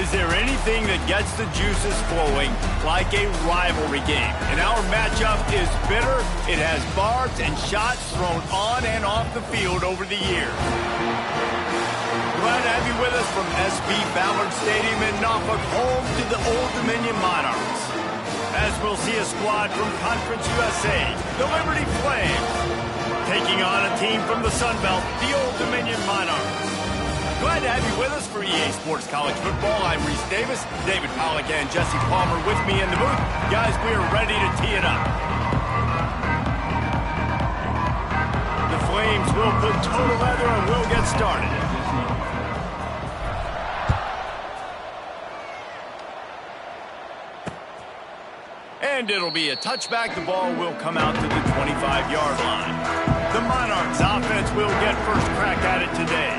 Is there anything that gets the juices flowing like a rivalry game? And our matchup is bitter. It has barbs and shots thrown on and off the field over the years. Glad to have you with us from SB Ballard Stadium in Norfolk, home to the Old Dominion Monarchs. As we'll see a squad from Conference USA, the Liberty Flames, taking on a team from the Sun Belt, the Old Dominion Monarchs. Glad to have you with us for EA Sports College Football. I'm Reese Davis, David Pollack and Jesse Palmer with me in the booth. Guys, we are ready to tee it up. The Flames will put total leather and we'll get started. And it'll be a touchback. The ball will come out to the 25-yard line. The Monarchs offense will get first crack at it today.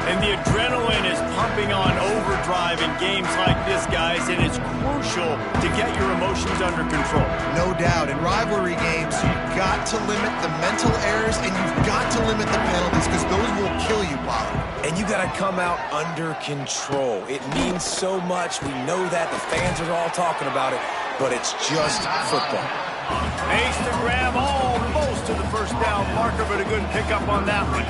And the adrenaline is pumping on overdrive in games like this, guys, and it's crucial to get your emotions under control. No doubt. In rivalry games, you've got to limit the mental errors and you've got to limit the penalties because those will kill you, Pollard. And you got to come out under control. It means so much. We know that. The fans are all talking about it, but it's just football. Makes the grab almost to the first down marker, but a good pickup on that one.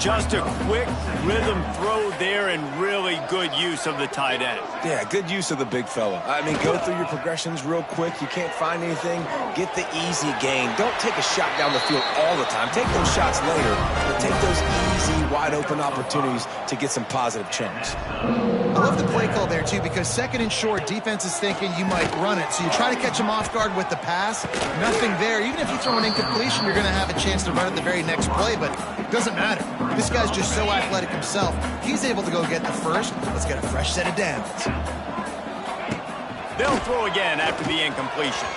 Just a quick rhythm throw there and really good use of the tight end. Yeah, good use of the big fella. I mean, go through your progressions real quick. You can't find anything. Get the easy gain. Don't take a shot down the field all the time. Take those shots later, but take those easy, wide-open opportunities to get some positive chunks. I love the play call there, too, because second and short, defense is thinking you might run it. So you try to catch them off guard with the pass. Nothing there. Even if you throw an incompletion, you're going to have a chance to run it the very next play, but it doesn't matter. This guy's just so athletic himself. He's able to go get the first. Let's get a fresh set of downs. They'll throw again after the incompletion.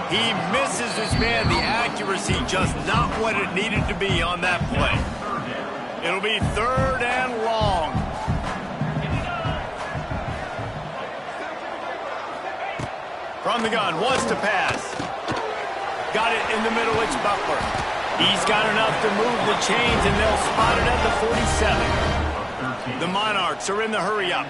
He misses his man. The accuracy just not what it needed to be on that play. It'll be third and long. From the gun, wants to pass. Got it in the middle, it's Butler. He's got enough to move the chains, and they'll spot it at the 47. The Monarchs are in the hurry-up.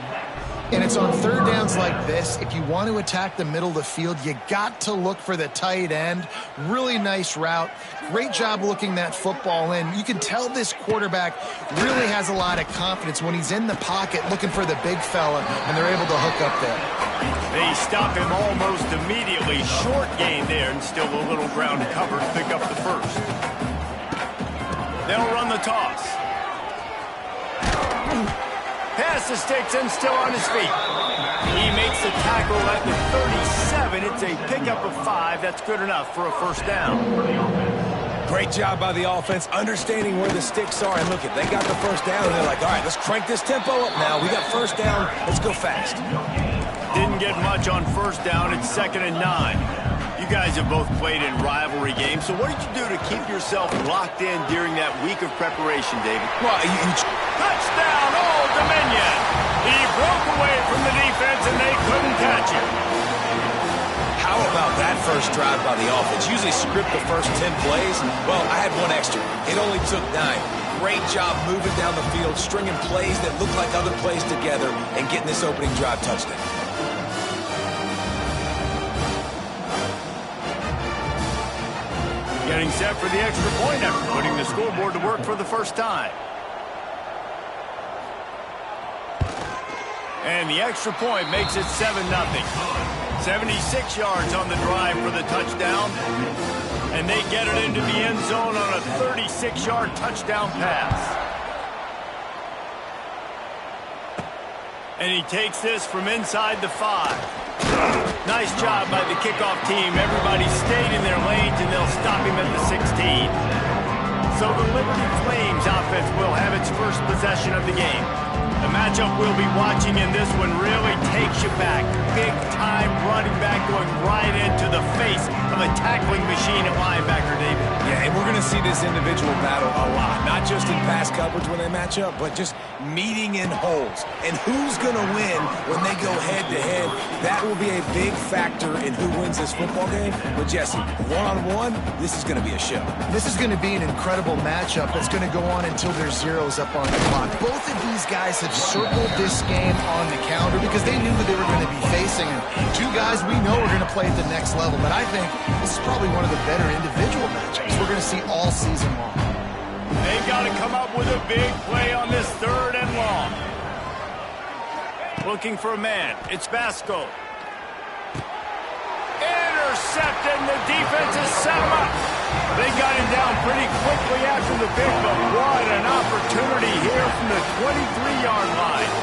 And it's on third downs like this. If you want to attack the middle of the field, you got to look for the tight end. Really nice route. Great job looking that football in. You can tell this quarterback really has a lot of confidence when he's in the pocket looking for the big fella, and they're able to hook up there. They stop him almost immediately. Short gain there, and still a little ground cover to pick up the first. They'll run the toss. Pass to Sticks and still on his feet. He makes the tackle at the 37. It's a pickup of 5. That's good enough for a first down. Great job by the offense, understanding where the sticks are. And look, they got the first down, and they're like, all right, let's crank this tempo up now. We got first down. Let's go fast. Didn't get much on first down. It's 2nd and 9. You guys have both played in rivalry games, so what did you do to keep yourself locked in during that week of preparation, David? Well, Touchdown, Old Dominion! He broke away from the defense, and they couldn't catch him. How about that first drive by the offense? Usually script the first 10 plays. Well, I had one extra. It only took 9. Great job moving down the field, stringing plays that look like other plays together, and getting this opening drive touchdown. Getting set for the extra point after putting the scoreboard to work for the first time. And the extra point makes it 7-0. 76 yards on the drive for the touchdown. And they get it into the end zone on a 36-yard touchdown pass. And he takes this from inside the 5. Nice job by the kickoff team. Everybody stayed in their lanes, and they'll stop him at the 16. So the Liberty Flames offense will have its first possession of the game. The matchup we'll be watching in this one really takes you back. Big-time running back going right into the face of a tackling machine at linebacker, David. Yeah, And we're going to see this individual battle a lot, not just in pass coverage when they match up, but just meeting in holes. And who's going to win when they go head-to-head? That will be a big factor in who wins this football game. But, Jesse, one-on-one, this is going to be a show. This is going to be an incredible matchup that's going to go on until there's zeros up on the clock. Both of these guys have circled this game on the calendar because they knew who they were going to be facing. And two guys we know are going to play at the next level. But I think this is probably one of the better individual matchups we're going to see all season long. They've got to come up with a big play on this 3rd and long. Looking for a man. It's Vasco. Intercepted, and the defense has set him up. They got him down pretty quickly after the pick, but what an opportunity here from the 23-yard line.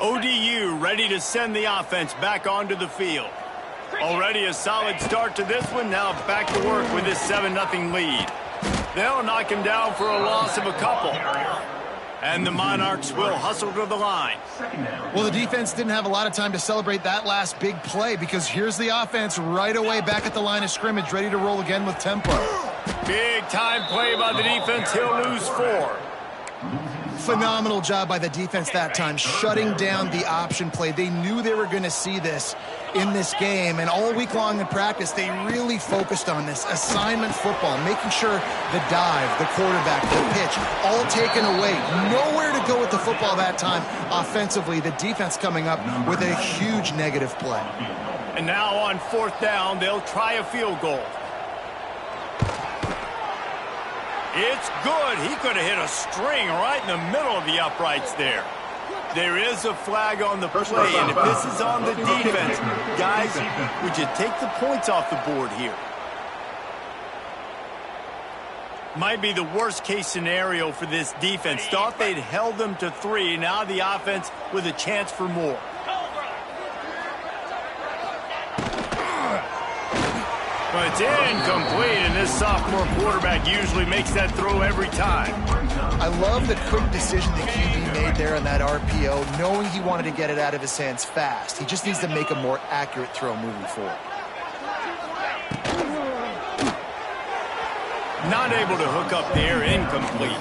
ODU ready to send the offense back onto the field. Already a solid start to this one. Now back to work with this 7-0 lead. They'll knock him down for a loss of a couple. And the Monarchs will hustle to the line. Well, the defense didn't have a lot of time to celebrate that last big play because here's the offense right away back at the line of scrimmage, ready to roll again with tempo. Big time play by the defense. He'll lose 4. Phenomenal job by the defense that time, shutting down the option play. They knew they were going to see this in this game, and all week long in practice, they really focused on this assignment football, making sure the dive, the quarterback, the pitch, all taken away. Nowhere to go with the football that time offensively. The defense coming up with a huge negative play. And now on 4th down, they'll try a field goal. It's good. He could have hit a string right in the middle of the uprights there. There is a flag on the play, and if this is on the defense, guys, would you take the points off the board here? Might be the worst-case scenario for this defense. Thought they'd held them to 3. Now the offense with a chance for more. But it's incomplete, and this sophomore quarterback usually makes that throw every time. I love the quick decision the QB made there on that RPO, knowing he wanted to get it out of his hands fast. He just needs to make a more accurate throw moving forward. Not able to hook up there, incomplete.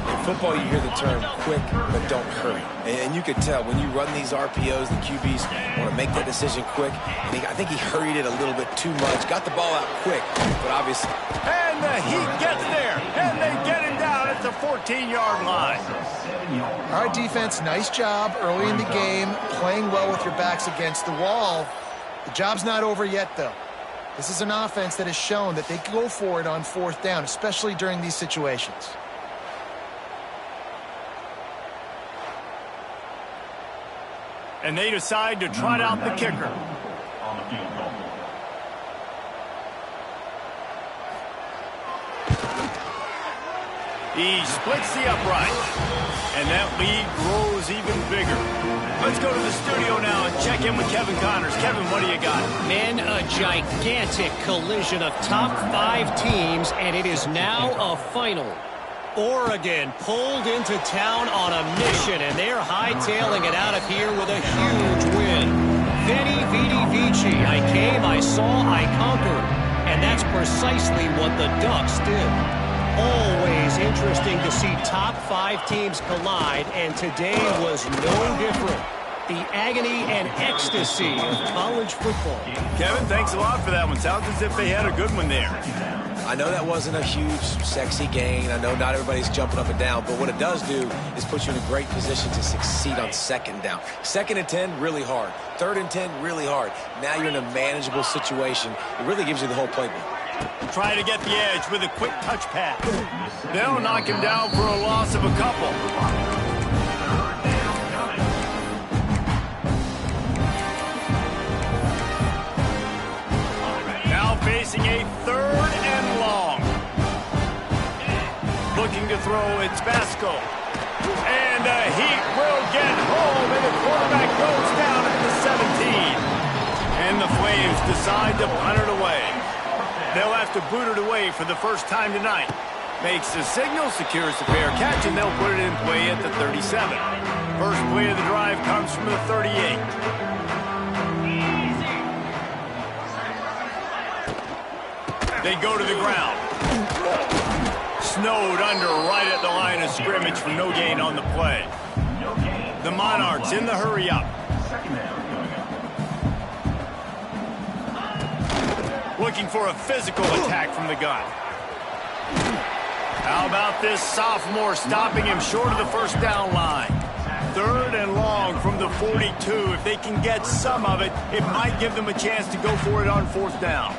In football, you hear the term quick, but don't hurry. And you can tell when you run these RPOs, the QBs want to make that decision quick. And I think he hurried it a little bit too much. Got the ball out quick, but obviously. And the Heat gets there, and they get him down at the 14-yard line. All right, defense, nice job early in the game, playing well with your backs against the wall. The job's not over yet, though. This is an offense that has shown that they can go for it on 4th down, especially during these situations. And they decide to trot out the kicker. He splits the upright. And that lead grows even bigger. Let's go to the studio now and check in with Kevin Connors. Kevin, what do you got? Men, a gigantic collision of top 5 teams, and it is now a final. Oregon pulled into town on a mission, and they're hightailing it out of here with a huge win. Veni, vidi, vici. I came, I saw, I conquered. And that's precisely what the Ducks did. Always interesting to see top 5 teams collide, and today was no different. The agony and ecstasy of college football. Kevin, thanks a lot for that one. Sounds as if they had a good one there. I know that wasn't a huge, sexy gain. I know not everybody's jumping up and down, but what it does do is put you in a great position to succeed on 2nd down. 2nd and 10, really hard. 3rd and 10, really hard. Now you're in a manageable situation. It really gives you the whole playbook. Trying to get the edge with a quick touch pass. They'll knock him down for a loss of a couple. Now facing a 3rd and long. Looking to throw, it's Vasco. And the Heat will get home, and the quarterback goes down at the 17. And the Flames Flames decide to punt it away. They'll have to boot it away for the first time tonight. Makes the signal, secures the fair catch, and they'll put it in play at the 37. First play of the drive comes from the 38. They go to the ground. Snowed under right at the line of scrimmage for no gain on the play. The Monarchs in the hurry-up. Looking for a physical attack from the gun. How about this sophomore stopping him short of the first down line? 3rd and long from the 42. If they can get some of it, it might give them a chance to go for it on 4th down.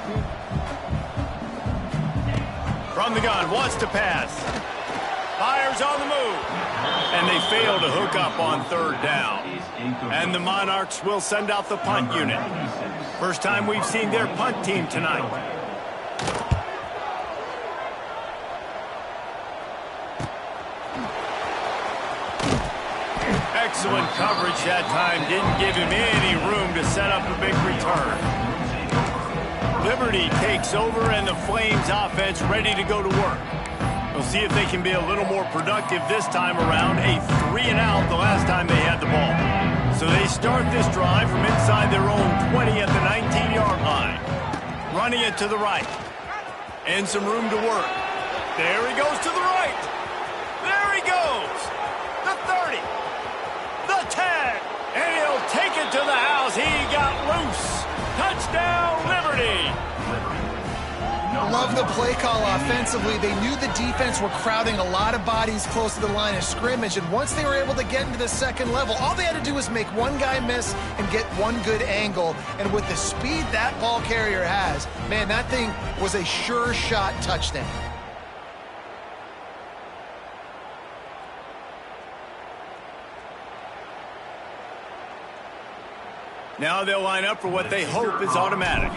From the gun, wants to pass. Fires on the move. And they fail to hook up on 3rd down. And the Monarchs will send out the punt unit. First time we've seen their punt team tonight. Excellent coverage that time. Didn't give him any room to set up a big return. Liberty takes over and the Flames offense ready to go to work. We'll see if they can be a little more productive this time around. A 3-and-out the last time they had the ball. So they start this drive from inside their own 20 at the 19-yard line. Running it to the right. And some room to work. There he goes to the right. There he goes. The 30. The 10. And he'll take it to the house. He got loose. Touchdown, Liberty. Love the play call offensively. They knew the defense were crowding a lot of bodies close to the line of scrimmage, and once they were able to get into the second level, all they had to do was make one guy miss and get one good angle. And with the speed that ball carrier has, man, that thing was a sure shot touchdown. Now they'll line up for what they hope is automatic.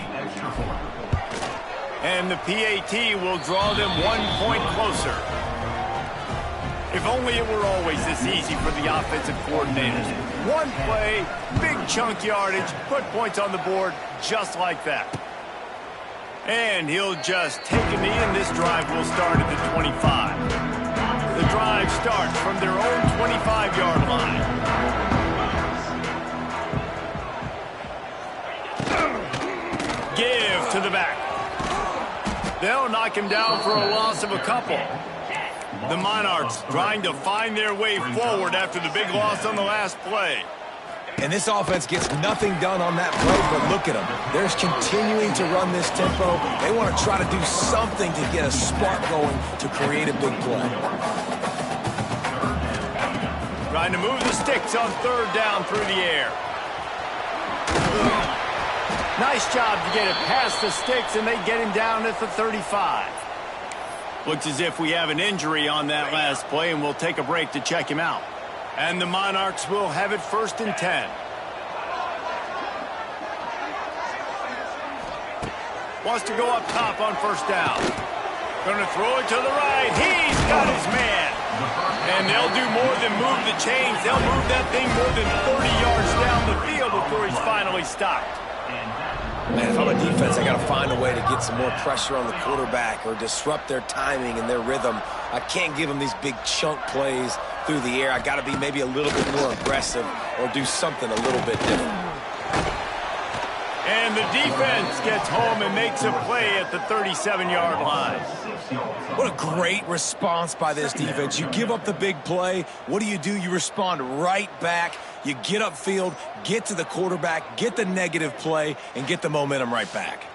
And the PAT will draw them 1 point closer. If only it were always this easy for the offensive coordinators. One play, big chunk yardage, put points on the board just like that. And he'll just take a knee, and this drive will start at the 25. The drive starts from their own 25-yard line. Give to the back. They'll knock him down for a loss of a couple. The Monarchs trying to find their way forward after the big loss on the last play. And this offense gets nothing done on that play, but look at them. They're continuing to run this tempo. They want to try to do something to get a spark going to create a big play. Trying to move the sticks on 3rd down through the air. Nice job to get it past the sticks, and they get him down at the 35. Looks as if we have an injury on that last play, and we'll take a break to check him out. And the Monarchs will have it 1st and 10. Wants to go up top on 1st down. Going to throw it to the right. He's got his man. And they'll do more than move the chains. They'll move that thing more than 30 yards down the field before he's finally stopped. Man, if I'm a defense, I got to find a way to get some more pressure on the quarterback or disrupt their timing and their rhythm. I can't give them these big chunk plays through the air. I got to be maybe a little bit more aggressive or do something a little bit different. And the defense gets home and makes a play at the 37-yard line. What a great response by this defense. You give up the big play. What do? You respond right back. You get upfield, get to the quarterback, get the negative play, and get the momentum right back.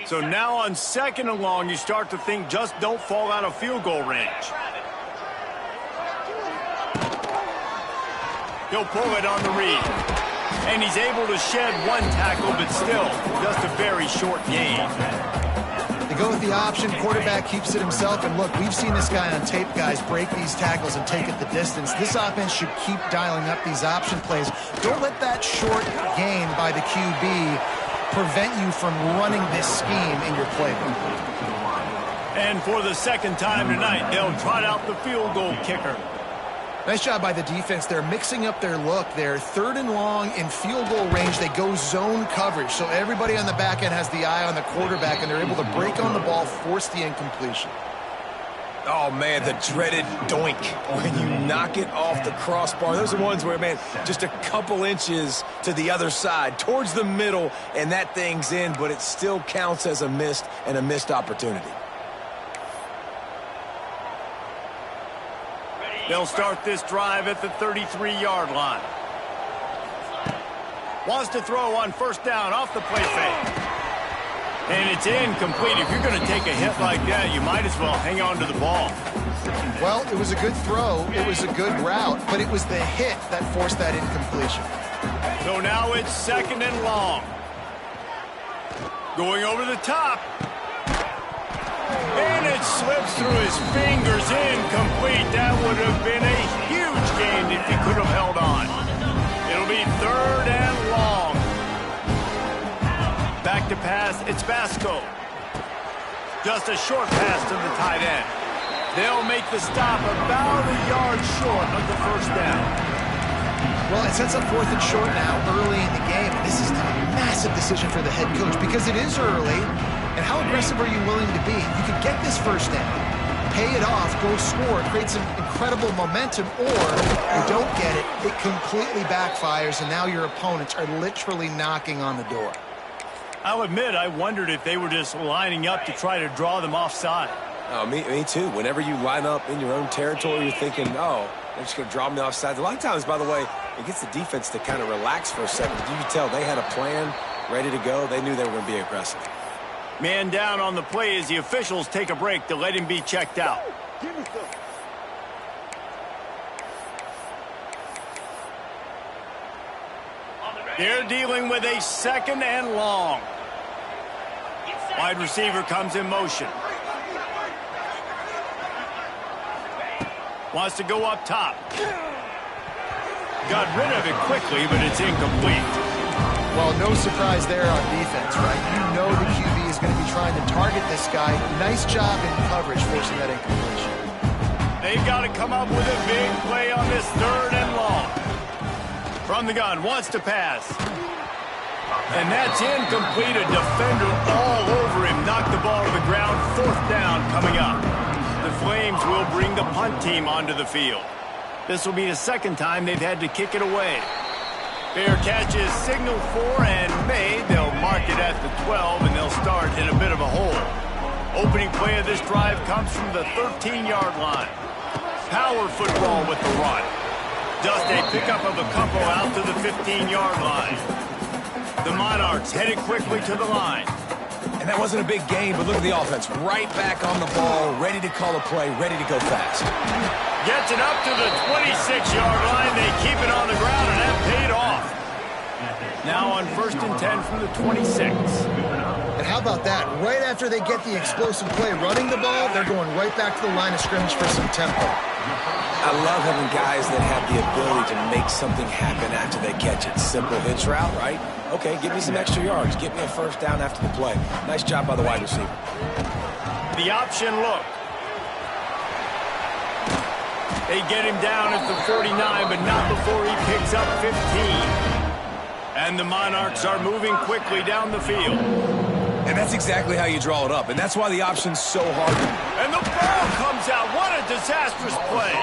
So now on 2nd and long, you start to think just don't fall out of field goal range. He'll pull it on the read. And he's able to shed one tackle, but still just a very short gain. They go with the option. Quarterback keeps it himself. And look, we've seen this guy on tape, guys, break these tackles and take it the distance. This offense should keep dialing up these option plays. Don't let that short gain by the QB prevent you from running this scheme in your playbook. And for the second time tonight, they'll trot out the field goal kicker. Nice job by the defense. They're mixing up their look. They're 3rd and long in field goal range. They go zone coverage. So everybody on the back end has the eye on the quarterback, and they're able to break on the ball, force the incompletion. Oh, man, the dreaded doink when you knock it off the crossbar. Those are ones where, man, just a couple inches to the other side, towards the middle, and that thing's in, but it still counts as a missed opportunity. They'll start this drive at the 33-yard line. Wants to throw on first down off the play fake. And it's incomplete. If you're going to take a hit like that, you might as well hang on to the ball. Well, it was a good throw. It was a good route, but it was the hit that forced that incompletion. So now it's 2nd and long. Going over the top. And it slips through his fingers, incomplete. That would have been a huge gain if he could have held on. It'll be 3rd and long. Back to pass, it's Vasco. Just a short pass to the tight end. They'll make the stop about a yard short of the first down. Well, it sets up 4th and short now early in the game. And this is a massive decision for the head coach because it is early. And how aggressive are you willing to be? You could get this first down, pay it off, go score, create some incredible momentum, or you don't get it, it completely backfires, and now your opponents are literally knocking on the door. I'll admit, I wondered if they were just lining up to try to draw them offside. Oh, me too. Whenever you line up in your own territory, you're thinking, oh, they're just going to draw me offside. A lot of times, by the way, it gets the defense to kind of relax for a second. You can tell they had a plan ready to go. They knew they were going to be aggressive. Man down on the play as the officials take a break to let him be checked out. They're dealing with a 2nd and long. Wide receiver comes in motion. Wants to go up top. Got rid of it quickly, but it's incomplete. Well, no surprise there on defense, right? You know the QB is going to be trying to target this guy. Nice job in coverage, forcing that incompletion. They've got to come up with a big play on this 3rd and long. From the gun, wants to pass. And that's incomplete. A defender all over him. Knocked the ball to the ground. 4th down coming up. The Flames will bring the punt team onto the field. This will be the 2nd time they've had to kick it away. Fair catch is signaled for and made. They'll mark it at the 12, and they'll start in a bit of a hole. Opening play of this drive comes from the 13-yard line. Power football with the run. Just a pickup of a couple out to the 15-yard line. The Monarchs headed quickly to the line. And that wasn't a big gain, but look at the offense. Right back on the ball, ready to call a play, ready to go fast. Gets it up to the 26-yard line. They keep it on the ground, and that paid off. Now on 1st and 10 from the 26. And how about that? Right after they get the explosive play running the ball, they're going right back to the line of scrimmage for some tempo. I love having guys that have the ability to make something happen after they catch it. Simple hitch route, right? Okay, give me some extra yards. Get me a first down after the play. Nice job by the wide receiver. The option look. They get him down at the 49, but not before he picks up 15. And the Monarchs are moving quickly down the field. And that's exactly how you draw it up, and that's why the option's so hard. And the ball comes out. What a disastrous play.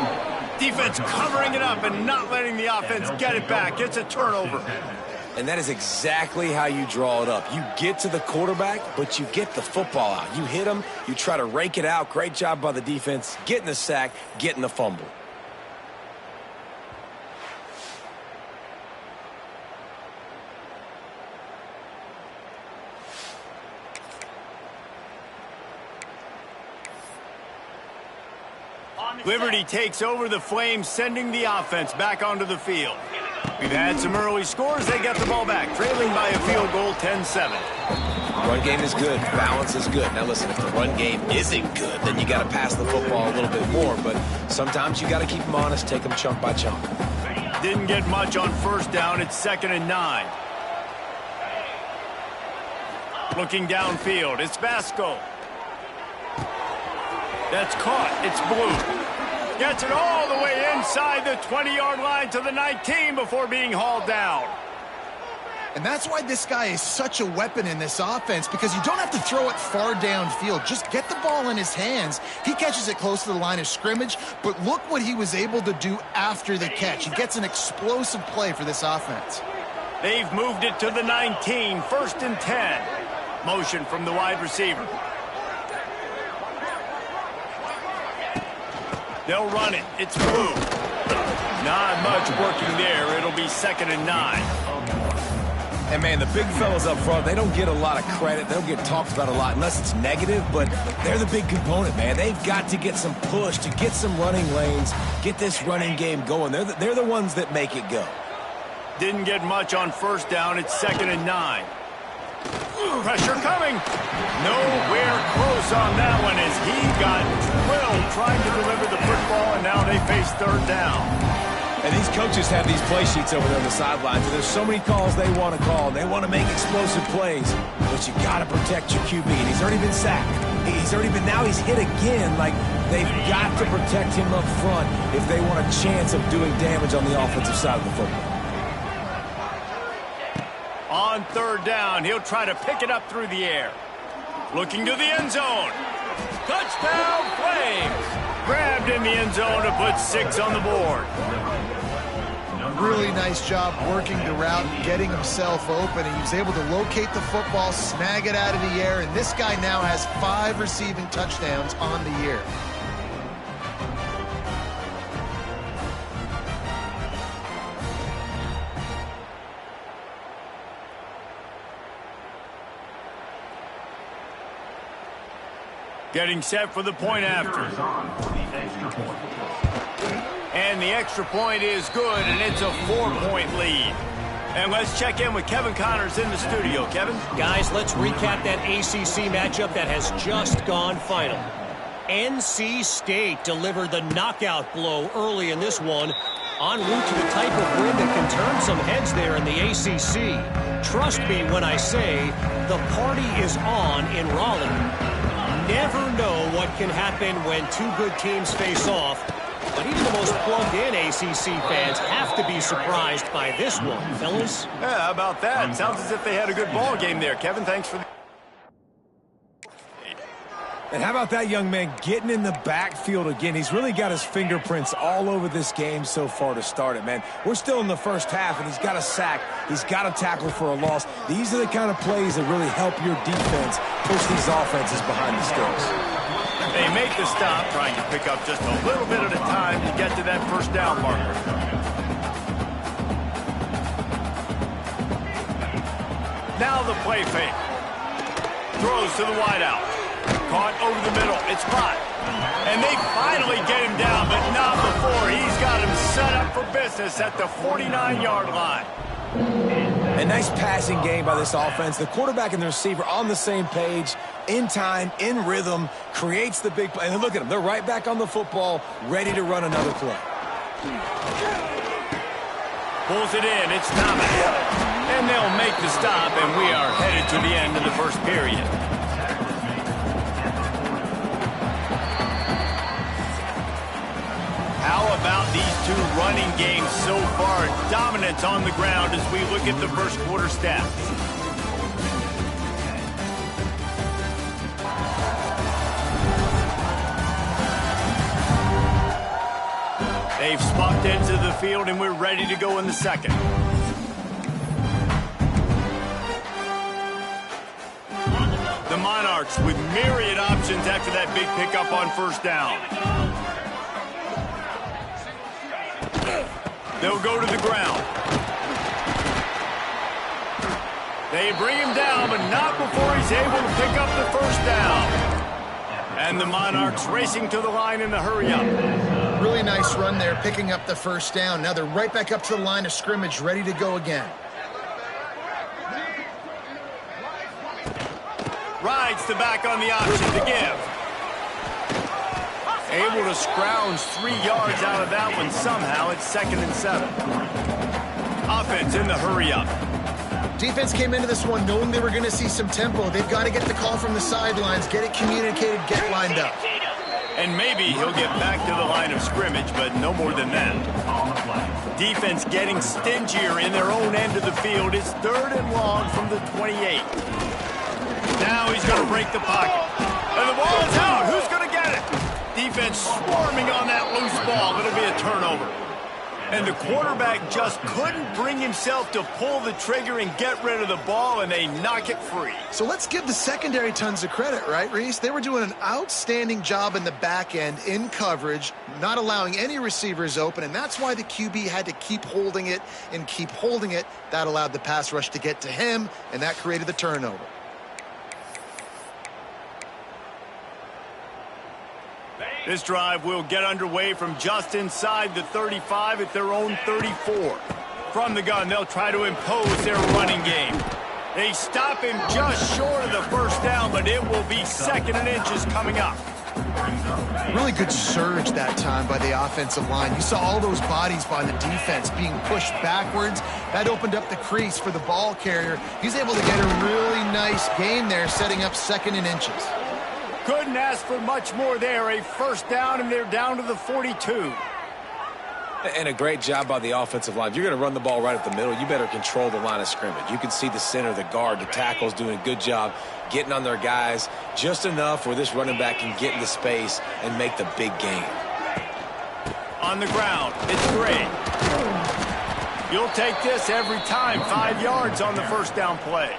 Defense covering it up and not letting the offense get it back. It's a turnover. And that is exactly how you draw it up. You get to the quarterback, but you get the football out. You hit him, you try to rake it out. Great job by the defense, getting the sack, getting the fumble. Liberty takes over the Flames, sending the offense back onto the field. We've had some early scores. They get the ball back, trailing by a field goal, 10-7. Run game is good. Balance is good. Now, listen, if the run game isn't good, then you got to pass the football a little bit more. But sometimes you got to keep them honest, take them chunk by chunk. Didn't get much on first down. It's 2nd and 9. Looking downfield, it's Vasco. That's caught. It's blue. Gets it all the way inside the 20-yard line to the 19 before being hauled down. And that's why this guy is such a weapon in this offense, because you don't have to throw it far downfield. Just get the ball in his hands. He catches it close to the line of scrimmage, but look what he was able to do after the catch. He gets an explosive play for this offense. They've moved it to the 19, 1st and 10. Motion from the wide receiver. They'll run it. It's blue. Not much working there. It'll be 2nd and 9. And, man, the big fellas up front, they don't get a lot of credit. They don't get talked about a lot unless it's negative, but they're the big component, man. They've got to get some push, to get some running lanes, get this running game going. They're the ones that make it go. Didn't get much on 1st down. It's 2nd and 9. Pressure coming. Nowhere close on that one as he got drilled trying to deliver the football, and now they face 3rd down. And these coaches have these play sheets over there on the sidelines, and there's so many calls they want to call. They want to make explosive plays, but you got to protect your QB. And he's already been sacked. Now he's hit again. Like, they've got to protect him up front if they want a chance of doing damage on the offensive side of the football. On 3rd down, he'll try to pick it up through the air. Looking to the end zone. Touchdown, Flames! Grabbed in the end zone to put 6 on the board. Really nice job working the route and getting himself open. And he was able to locate the football, snag it out of the air, and this guy now has 5 receiving touchdowns on the year. Getting set for the point after. And the extra point is good, and it's a 4-point lead. And let's check in with Kevin Connors in the studio. Kevin? Guys, let's recap that ACC matchup that has just gone final. NC State delivered the knockout blow early in this one, en route to the type of win that can turn some heads there in the ACC. Trust me when I say the party is on in Raleigh. Never know what can happen when 2 good teams face off, but even the most plugged-in ACC fans have to be surprised by this one, fellas. Yeah, how about that? Sounds as if they had a good ball game there. Kevin, thanks for the... And how about that young man getting in the backfield again? He's really got his fingerprints all over this game so far to start it, man. We're still in the 1st half, and he's got a sack. He's got a tackle for a loss. These are the kind of plays that really help your defense push these offenses behind the sticks. They make the stop, trying to pick up just a little bit at a time to get to that 1st down marker. Now the play fake. Throws to the wideout. Caught over the middle. It's caught. And they finally get him down, but not before. He's got him set up for business at the 49-yard line. A nice passing game by this offense. The quarterback and the receiver on the same page, in time, in rhythm, creates the big play. And look at them. They're right back on the football, ready to run another play. Pulls it in. It's Thomas. And they'll make the stop, and we are headed to the end of the 1st period. How about these 2 running games so far? Dominance on the ground as we look at the 1st quarter stats. They've swapped ends of the field, and we're ready to go in the 2nd. The Monarchs with myriad options after that big pickup on 1st down. They'll go to the ground. They bring him down, but not before he's able to pick up the 1st down. And the Monarchs racing to the line in the hurry-up. Really nice run there, picking up the 1st down. Now they're right back up to the line of scrimmage, ready to go again. Rides the back on the option to give. Able to scrounge 3 yards out of that one somehow. It's 2nd and 7. Offense in the hurry-up. Defense came into this one knowing they were going to see some tempo. They've got to get the call from the sidelines, get it communicated, get lined up. And maybe he'll get back to the line of scrimmage, but no more than that. Defense getting stingier in their own end of the field. It's 3rd and long from the 28. Now he's going to break the pocket. And the ball is out. Who's going to get it? Defense swarming on that loose ball. It'll be a turnover. And the quarterback just couldn't bring himself to pull the trigger and get rid of the ball, and they knock it free. So let's give the secondary tons of credit, right, Reese? They were doing an outstanding job in the back end in coverage, not allowing any receivers open, and that's why the QB had to keep holding it and keep holding it. That allowed the pass rush to get to him, and that created the turnover. This drive will get underway from just inside the 35 at their own 34. From the gun, they'll try to impose their running game. They stop him just short of the first down, but it will be 2nd and inches coming up. Really good surge that time by the offensive line. You saw all those bodies by the defense being pushed backwards. That opened up the crease for the ball carrier. He's able to get a really nice gain there, setting up 2nd and inches. Couldn't ask for much more there. A first down, and they're down to the 42. And a great job by the offensive line. If you're going to run the ball right at the middle, you better control the line of scrimmage. You can see the center, the guard, the tackles doing a good job getting on their guys just enough where this running back can get into space and make the big gain. On the ground, it's Gray. You'll take this every time. 5 yards on the first down play.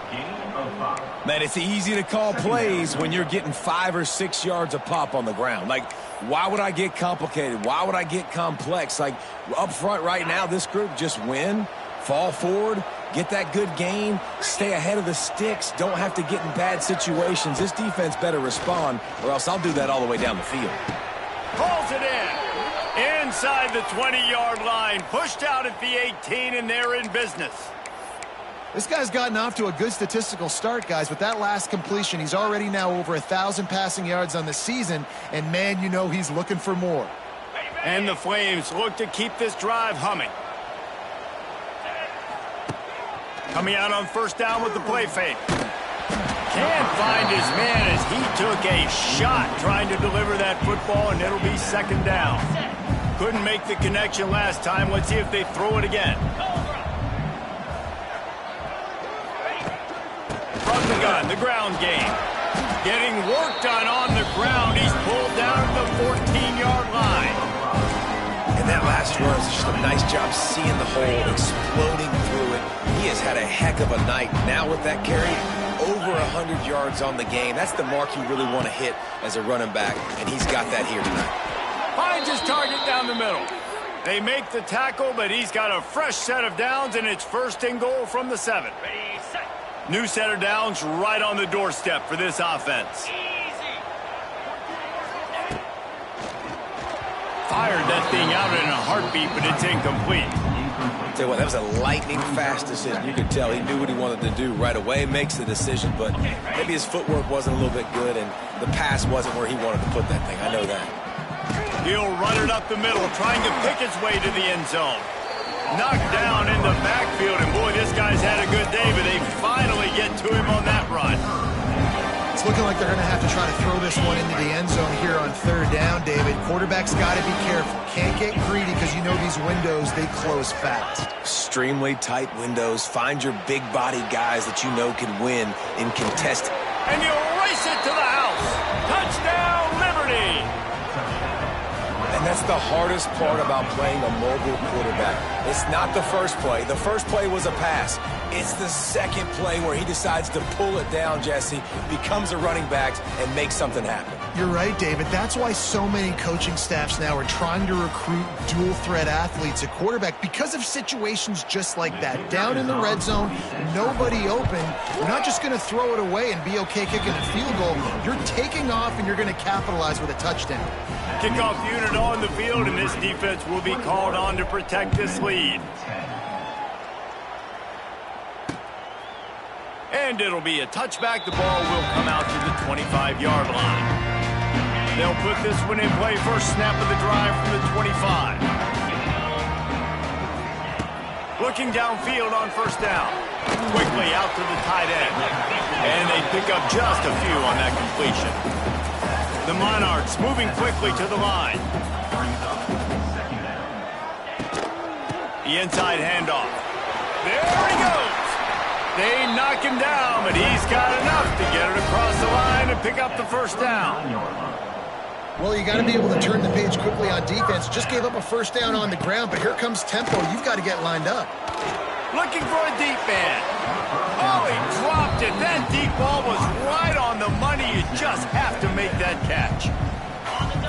Man, it's easy to call plays when you're getting 5 or 6 yards a pop on the ground. Like, why would I get complicated? Why would I get complex? Like, up front right now, this group just win, fall forward, get that good gain, stay ahead of the sticks, don't have to get in bad situations. This defense better respond, or else I'll do that all the way down the field. Pulls it in. Inside the 20-yard line. Pushed out at the 18, and they're in business. This guy's gotten off to a good statistical start, guys. With that last completion, he's already now over 1,000 passing yards on the season, and man, you know he's looking for more. And the Flames look to keep this drive humming. Coming out on first down with the play fake. Can't find his man as he took a shot trying to deliver that football, and it'll be 2nd down. Couldn't make the connection last time. Let's see if they throw it again. From the gun, the ground game. Getting work done on the ground. He's pulled down to the 14-yard line. And that last run is just a nice job seeing the hole, exploding through it. He has had a heck of a night. Now with that carry, over 100 yards on the game. That's the mark you really want to hit as a running back, and he's got that here tonight. Finds his target down the middle. They make the tackle, but he's got a fresh set of downs, and it's 1st and goal from the 7. New set of downs right on the doorstep for this offense. Fired that thing out in a heartbeat, but it's incomplete. Tell you what, that was a lightning-fast decision. You could tell he knew what he wanted to do right away, makes the decision, but maybe his footwork wasn't a little bit good, and the pass wasn't where he wanted to put that thing. I know that. He'll run it up the middle, trying to pick his way to the end zone. Knocked down in the backfield, and boy, this guy's had a good day, but they finally get to him on that run. It's looking like they're going to have to try to throw this one into the end zone here on 3rd down, David. Quarterback's got to be careful. Can't get greedy because you know these windows, they close fast. Extremely tight windows. Find your big body guys that you know can win in contested. And you race it to the house. Touchdown, Liberty. And that's the hardest part about playing a mobile quarterback. It's not the first play. The first play was a pass. It's the second play where he decides to pull it down, Jesse, becomes a running back, and makes something happen. You're right, David. That's why so many coaching staffs now are trying to recruit dual-threat athletes at quarterback because of situations just like that. Down in the red zone, nobody open. You're not just going to throw it away and be okay kicking a field goal. You're taking off, and you're going to capitalize with a touchdown. Kickoff unit on the field, and this defense will be called on to protect this lead. And it'll be a touchback. The ball will come out to the 25-yard line. They'll put this one in play. First snap of the drive from the 25. Looking downfield on first down. Quickly out to the tight end. And they pick up just a few on that completion. The Monarchs moving quickly to the line. The inside handoff. There he goes. They knock him down, but he's got enough to get it across the line and pick up the first down. Well, you got to be able to turn the page quickly on defense. Just gave up a first down on the ground, but here comes tempo. You've got to get lined up. Looking for a deep man. Oh, he dropped it. That deep ball was right on the money. You just have to make that catch.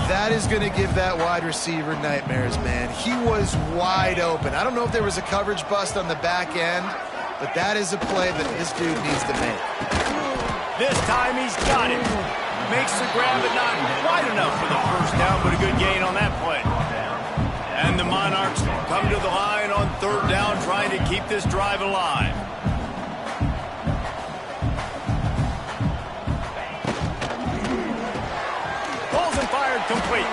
That is going to give that wide receiver nightmares, man. He was wide open. I don't know if there was a coverage bust on the back end, but that is a play that this dude needs to make. This time he's got it. Makes the grab, but not quite enough for the first down, but a good gain on that play. And the Monarchs come to the line on third down, trying to keep this drive alive. Balls and fired complete.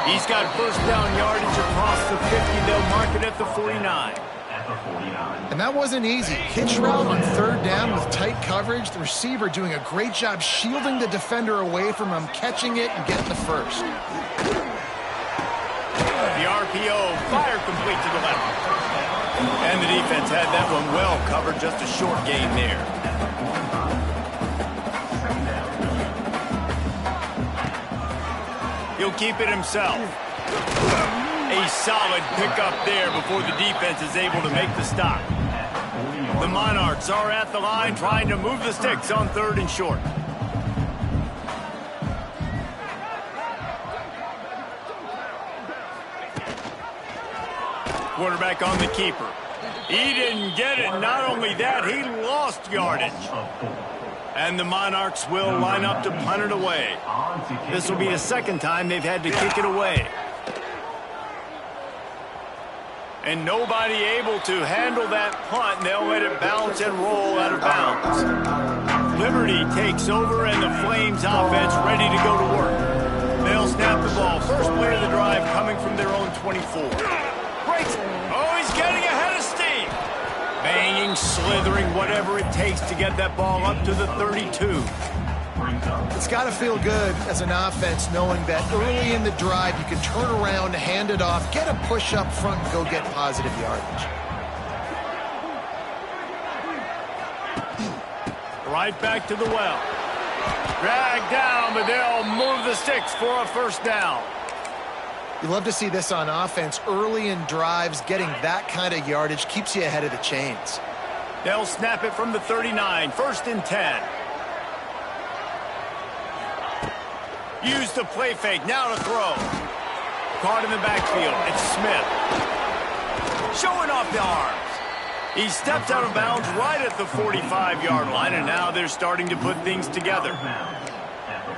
He's got first down yardage across the 50. They'll mark it at the 49. And that wasn't easy. Hitch route on third down with tight coverage. The receiver doing a great job shielding the defender away from him, catching it and getting the first. The RPO fire complete to the left. And the defense had that one well covered, just a short gain there. He'll keep it himself. A solid pickup there before the defense is able to make the stop. The Monarchs are at the line trying to move the sticks on third and short. Quarterback on the keeper. He didn't get it. Not only that, he lost yardage. And the Monarchs will line up to punt it away. This will be the second time they've had to kick it away. And nobody able to handle that punt. They'll let it bounce and roll out of bounds. Liberty takes over, and the Flames offense ready to go to work. They'll snap the ball. First play of the drive coming from their own 24. Breaks. Oh, he's getting ahead of steam. Banging, slithering, whatever it takes to get that ball up to the 32. It's got to feel good as an offense knowing that early in the drive you can turn around, hand it off, get a push up front, and go get positive yardage. Right back to the well. Dragged down, but they'll move the sticks for a first down. You love to see this on offense. Early in drives, getting that kind of yardage keeps you ahead of the chains. They'll snap it from the 39, first and 10. Use the play fake, now to throw. Caught in the backfield, it's Smith. Showing off the arms. He steps out of bounds right at the 45-yard line, and now they're starting to put things together.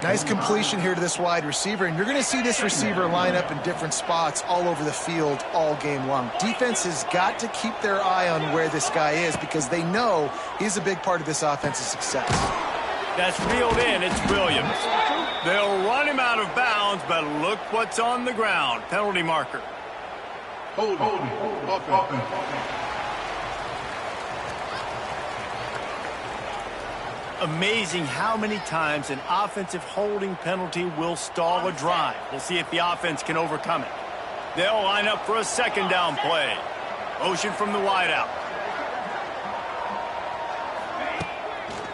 Nice completion here to this wide receiver, and you're going to see this receiver line up in different spots all over the field all game long. Defense has got to keep their eye on where this guy is because they know he's a big part of this offense's success. That's reeled in, it's Williams. They'll run him out of bounds, but look what's on the ground. Penalty marker. Hold. Amazing how many times an offensive holding penalty will stall a drive. We'll see if the offense can overcome it. They'll line up for a second down play. Motion from the wideout.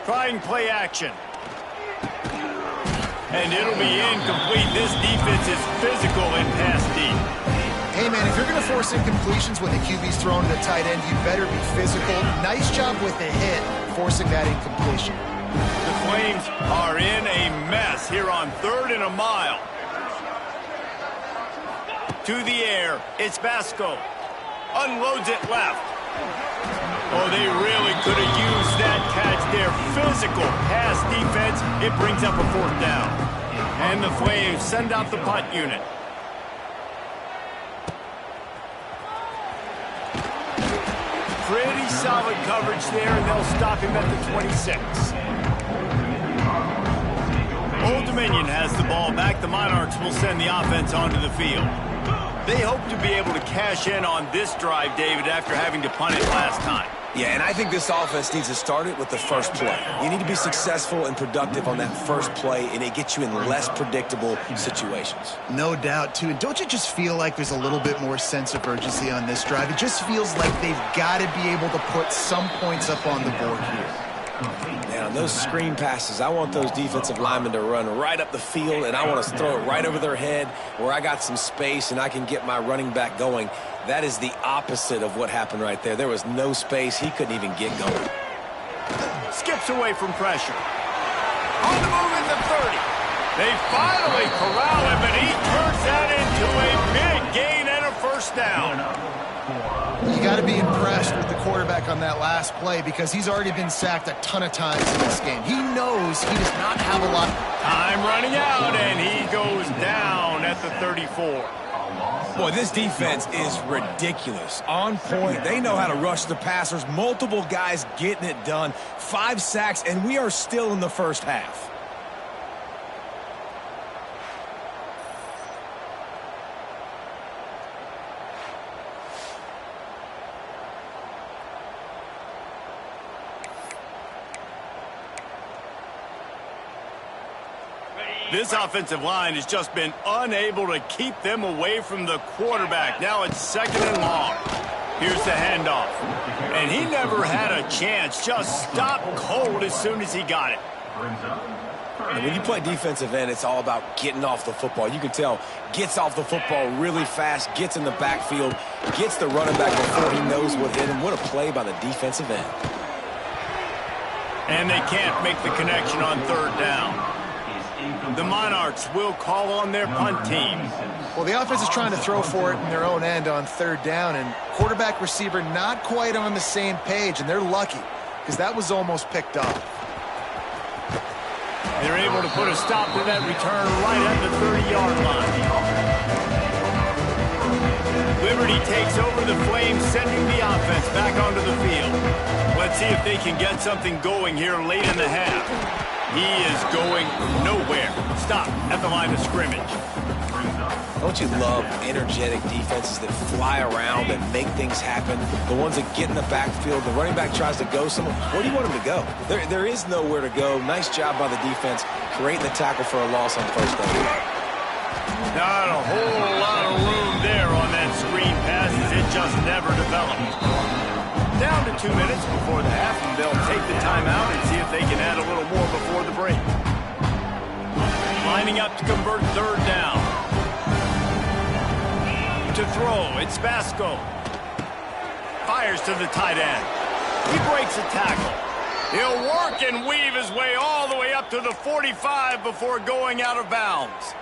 Trying play action. And it'll be incomplete. This defense is physical and pass deep. Hey, man, if you're going to force incompletions when the QB's throwing to the tight end, you better be physical. Nice job with the hit, forcing that incompletion. The Flames are in a mess here on third and a mile. To the air, it's Basco. Unloads it left. Oh, they really could have used that catch there. Physical pass defense. It brings up a fourth down. And the Flames send out the punt unit. Pretty solid coverage there, and they'll stop him at the 26. Old Dominion has the ball back. The Monarchs will send the offense onto the field. They hope to be able to cash in on this drive, David, after having to punt it last time. Yeah, and I think this offense needs to start it with the first play. You need to be successful and productive on that first play, and it gets you in less predictable situations. No doubt, too. And don't you just feel like there's a little bit more sense of urgency on this drive? It just feels like they've got to be able to put some points up on the board here. Now, those screen passes, I want those defensive linemen to run right up the field, and I want to throw it right over their head where I got some space and I can get my running back going. That is the opposite of what happened right there. There was no space. He couldn't even get going. Skips away from pressure. On the move at the 30. They finally corral him, and he turns that into a big gain and a first down. You got to be impressed with the quarterback on that last play because he's already been sacked a ton of times in this game. He knows he does not have a lot. Time running out, and he goes down at the 34. Boy, this defense is ridiculous. On point. They know how to rush the passers. Multiple guys getting it done. 5 sacks, and we are still in the first half. This offensive line has just been unable to keep them away from the quarterback. Now it's 2nd and long. Here's the handoff. And he never had a chance. Just stopped cold as soon as he got it. And when you play defensive end, it's all about getting off the football. You can tell, gets off the football really fast, gets in the backfield, gets the running back before he knows what hit him. What a play by the defensive end. And they can't make the connection on 3rd down. The Monarchs will call on their punt team. Well, the offense is trying to throw for it in their own end on 3rd down, and quarterback receiver not quite on the same page, and they're lucky because that was almost picked off. They're able to put a stop to that return right at the 30-yard line. Liberty takes over the Flames, sending the offense back onto the field. Let's see if they can get something going here late in the half. He is going nowhere. Stop at the line of scrimmage. Don't you love energetic defenses that fly around and make things happen? The ones that get in the backfield, the running back tries to go somewhere. Where do you want him to go? There is nowhere to go. Nice job by the defense, creating the tackle for a loss on 1st down. Not a whole lot of room there on that screen pass as it just never developed. Down to 2 minutes before the half, and they'll take the timeout and see if they can add a little more before the break. Lining up to convert 3rd down. To throw, it's Vasco. Fires to the tight end. He breaks a tackle. He'll work and weave his way all the way up to the 45 before going out of bounds.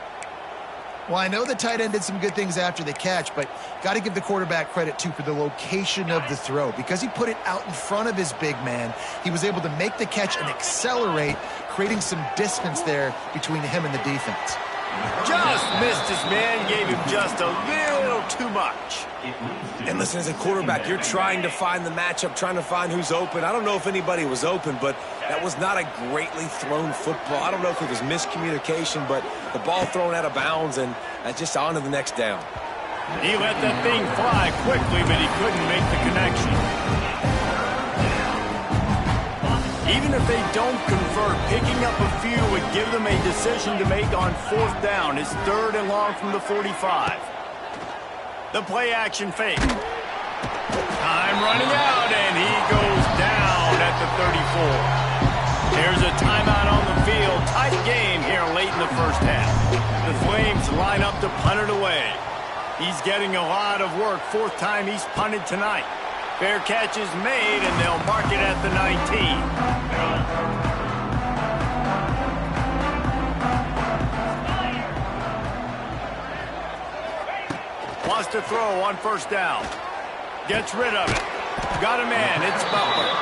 Well, I know the tight end did some good things after the catch, but got to give the quarterback credit, too, for the location of the throw. Because he put it out in front of his big man, he was able to make the catch and accelerate, creating some distance there between him and the defense. Just missed his man, gave him just a little too much. And listen, as a quarterback, you're trying to find the matchup, trying to find who's open. I don't know if anybody was open, but that was not a greatly thrown football. I don't know if it was miscommunication, but the ball thrown out of bounds and just on to the next down. He let that thing fly quickly, but he couldn't make the connection. Even if they don't convert, picking up a few would give them a decision to make on 4th down. It's 3rd and long from the 45. The play action fake. Time running out, and he goes down at the 34. There's a timeout on the field. Tight game here late in the first half. The Flames line up to punt it away. He's getting a lot of work. 4th time he's punted tonight. Fair catch is made, and they'll mark it at the 19. Wants to throw on 1st down. Gets rid of it. Got a man. It's Butler.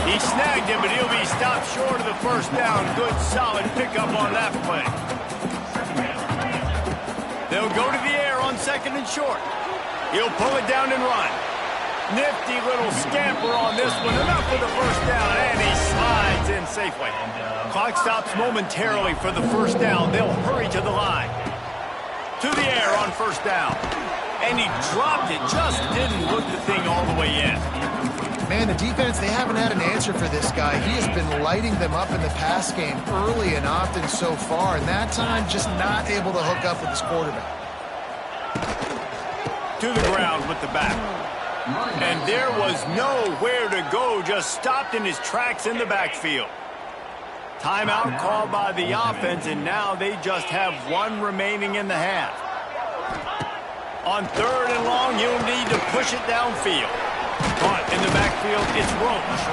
He snagged him, but he'll be stopped short of the 1st down. Good, solid pickup on that play. They'll go to the air on 2nd and short. He'll pull it down and run. Nifty little scamper on this one. Enough for the 1st down, and he slides in safely. Clock stops momentarily for the 1st down. They'll hurry to the line. To the air on 1st down. And he dropped it. Just didn't look the thing all the way in. Man, the defense, they haven't had an answer for this guy. He has been lighting them up in the pass game early and often so far, and that time just not able to hook up with his quarterback. To the ground with the back. And there was nowhere to go, just stopped in his tracks in the backfield. Timeout called by the offense, and now they just have one remaining in the half. On 3rd and long, you'll need to push it downfield. Caught in the backfield, it's Roach.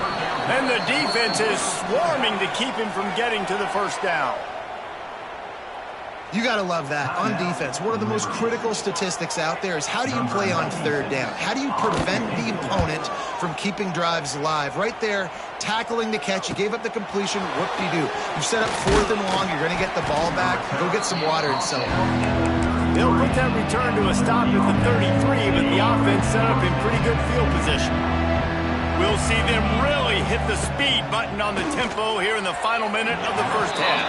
And the defense is swarming to keep him from getting to the first down. You got to love that. On defense, one of the most critical statistics out there is how do you play on 3rd down? How do you prevent the opponent from keeping drives alive? Right there, tackling the catch. You gave up the completion. Whoop-de-doo. You set up 4th and long. You're going to get the ball back. Go get some water and so on. They'll put that return to a stop at the 33, but the offense set up in pretty good field position. We'll see them really hit the speed button on the tempo here in the final minute of the first half.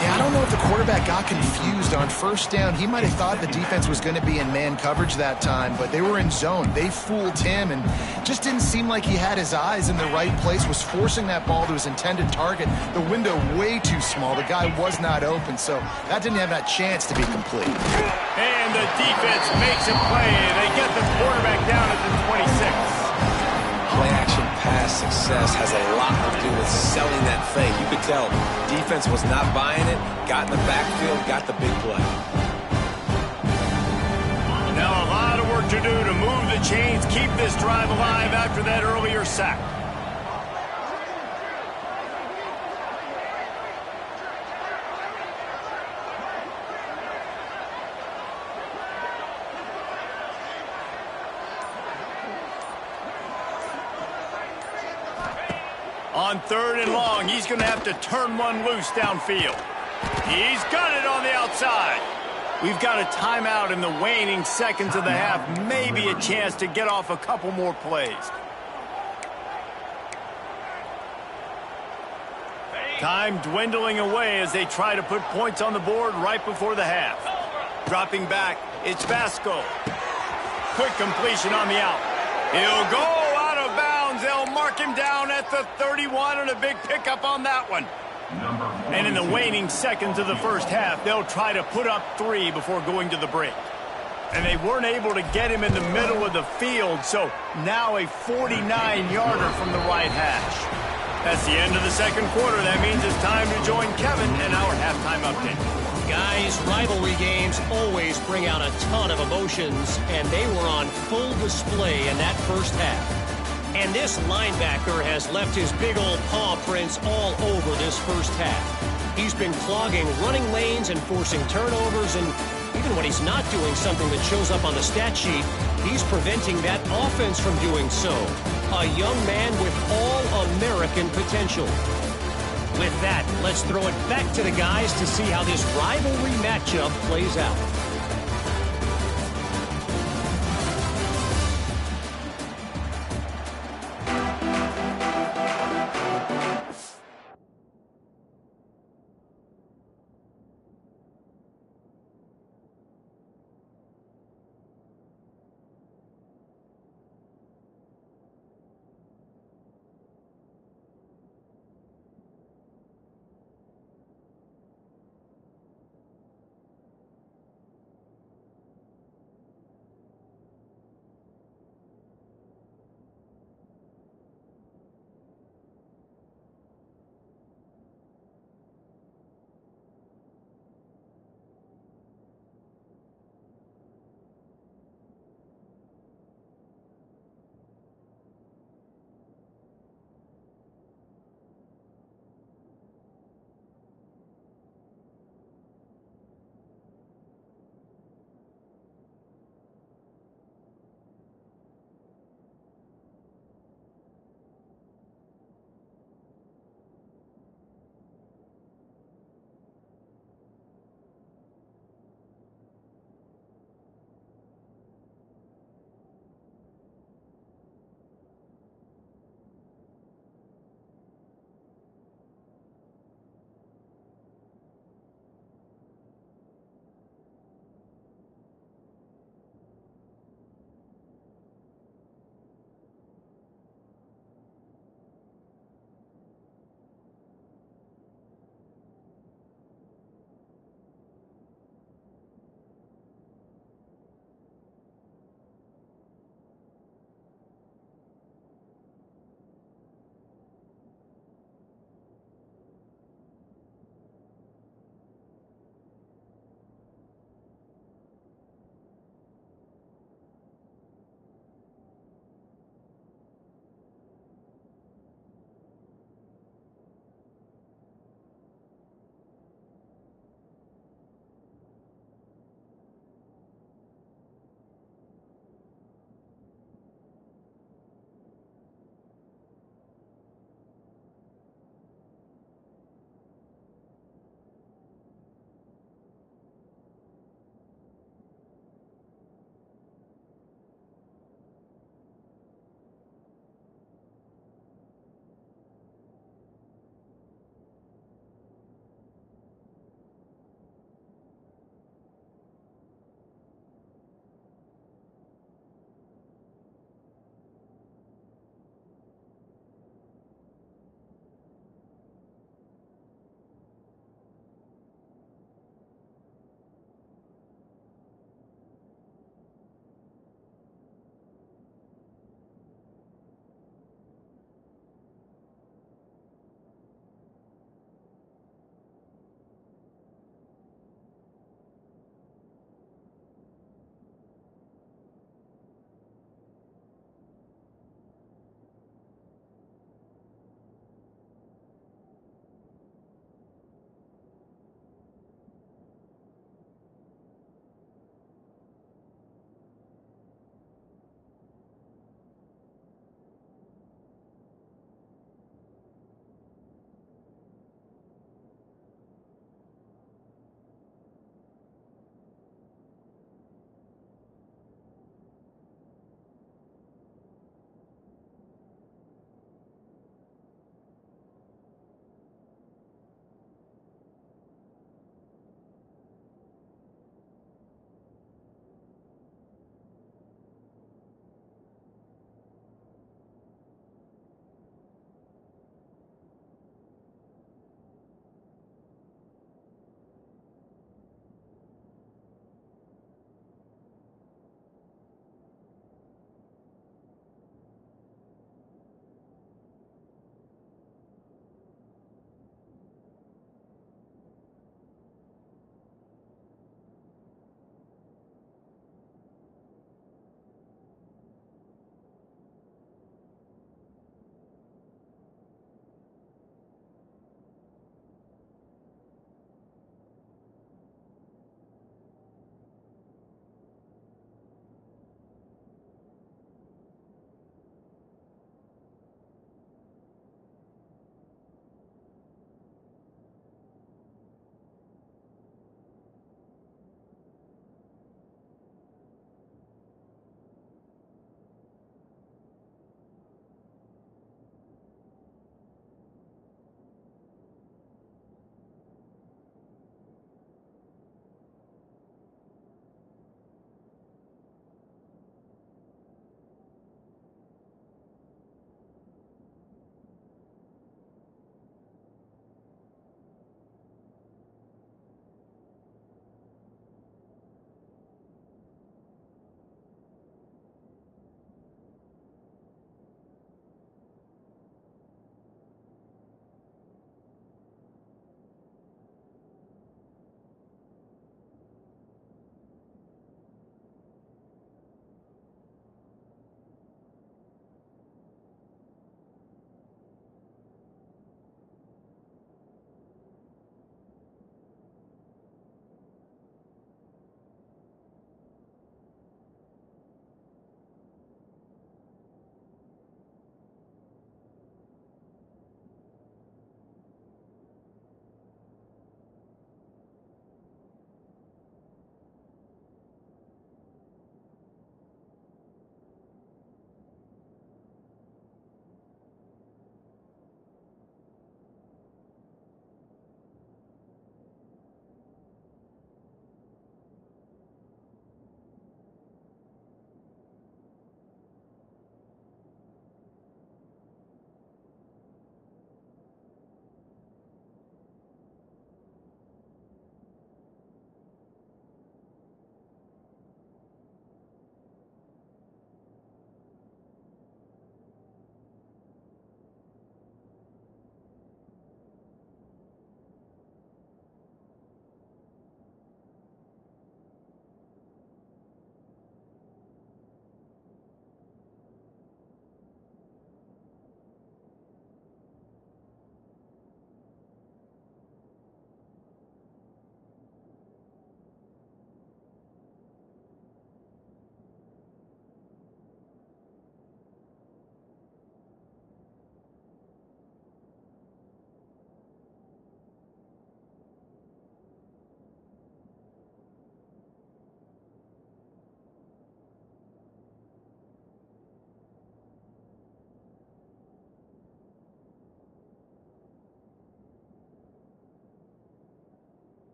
Yeah, I don't know if the quarterback got confused on 1st down. He might have thought the defense was going to be in man coverage that time, but they were in zone. They fooled him and just didn't seem like he had his eyes in the right place, was forcing that ball to his intended target. The window way too small. The guy was not open, so that didn't have that chance to be complete. And the defense makes a play. They get the quarterback down at the 26. Play-action pass success has a lot to do with selling that fake. You could tell defense was not buying it, got in the backfield, got the big play. Now a lot of work to do to move the chains, keep this drive alive after that earlier sack. On 3rd and long, he's going to have to turn one loose downfield. He's got it on the outside. We've got a timeout in the waning seconds of the half. Maybe a chance to get off a couple more plays. Time dwindling away as they try to put points on the board right before the half. Dropping back, it's Vasco. Quick completion on the out. He'll go out of bounds. They'll mark him down at the 31 and a big pickup on that one. And in the waning seconds of the first half, they'll try to put up 3 before going to the break. And they weren't able to get him in the middle of the field, so now a 49-yarder from the right hash. That's the end of the second quarter. That means it's time to join Kevin in our halftime update. Guys, rivalry games always bring out a ton of emotions, and they were on full display in that first half. And this linebacker has left his big old paw prints all over this first half. He's been clogging running lanes and forcing turnovers, and even when he's not doing something that shows up on the stat sheet, he's preventing that offense from doing so. A young man with all-American potential. With that, let's throw it back to the guys to see how this rivalry matchup plays out.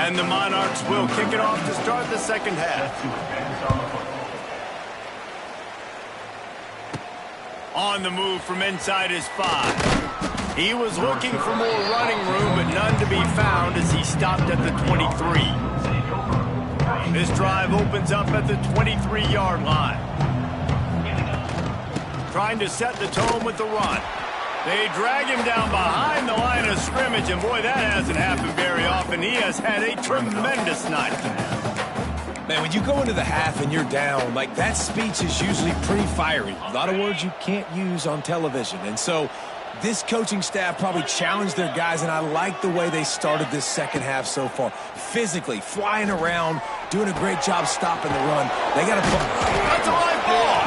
And the Monarchs will kick it off to start the second half. On the move from inside his 5. He was looking for more running room, but none to be found as he stopped at the 23. This drive opens up at the 23-yard line. Trying to set the tone with the run. They drag him down behind the line of scrimmage, and boy, that hasn't happened very often. He has had a tremendous night. Man, when you go into the half and you're down, like, that speech is usually pretty fiery. A lot of words you can't use on television. And so this coaching staff probably challenged their guys, and I like the way they started this second half so far. Physically, flying around, doing a great job stopping the run. They got to put... That's a live ball.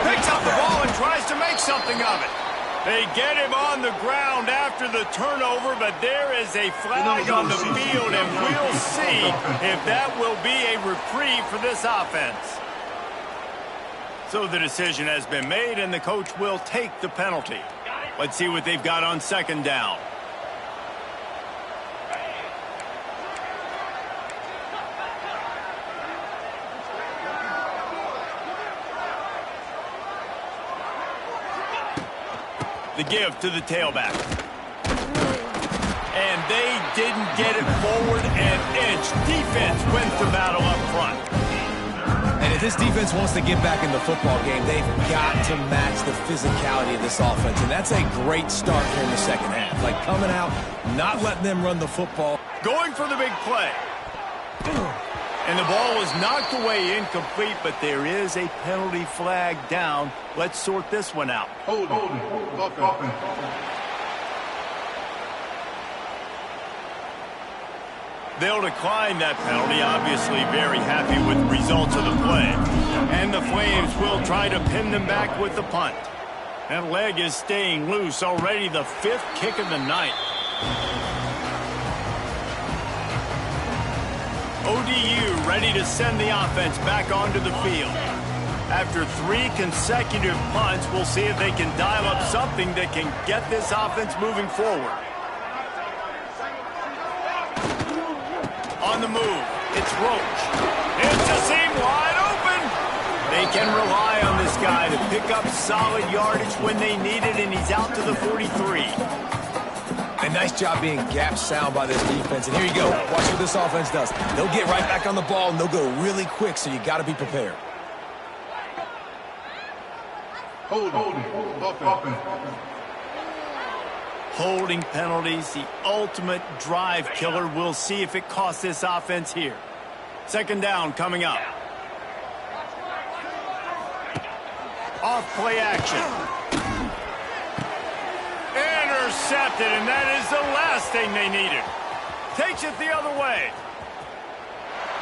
Picks up the ball and tries to make something of it. They get him on the ground after the turnover, but there is a flag on the field, and we'll see if that will be a reprieve for this offense. So the decision has been made, and the coach will take the penalty. Let's see what they've got on second down. The give to the tailback. And they didn't get it forward an inch. Defense wins the battle up front. And if this defense wants to get back in the football game, they've got to match the physicality of this offense. And that's a great start here in the second half. Like, coming out, not letting them run the football. Going for the big play. And the ball was knocked away incomplete, but there is a penalty flag down. Let's sort this one out. Hold on. They'll decline that penalty, obviously very happy with the results of the play. And the Flames will try to pin them back with the punt. That leg is staying loose, already the 5th kick of the night. ODU ready to send the offense back onto the field. After 3 consecutive punts, we'll see if they can dial up something that can get this offense moving forward. On the move, it's Roach. It's a seam wide open. They can rely on this guy to pick up solid yardage when they need it, and he's out to the 43. A nice job being gap sound by this defense. And here you go. Watch what this offense does. They'll get right back on the ball, and they'll go really quick, so you got to be prepared. Holding penalties, the ultimate drive killer. We'll see if it costs this offense here. Second down coming up. Off play action. Intercepted, and that is the last thing they needed. Takes it the other way.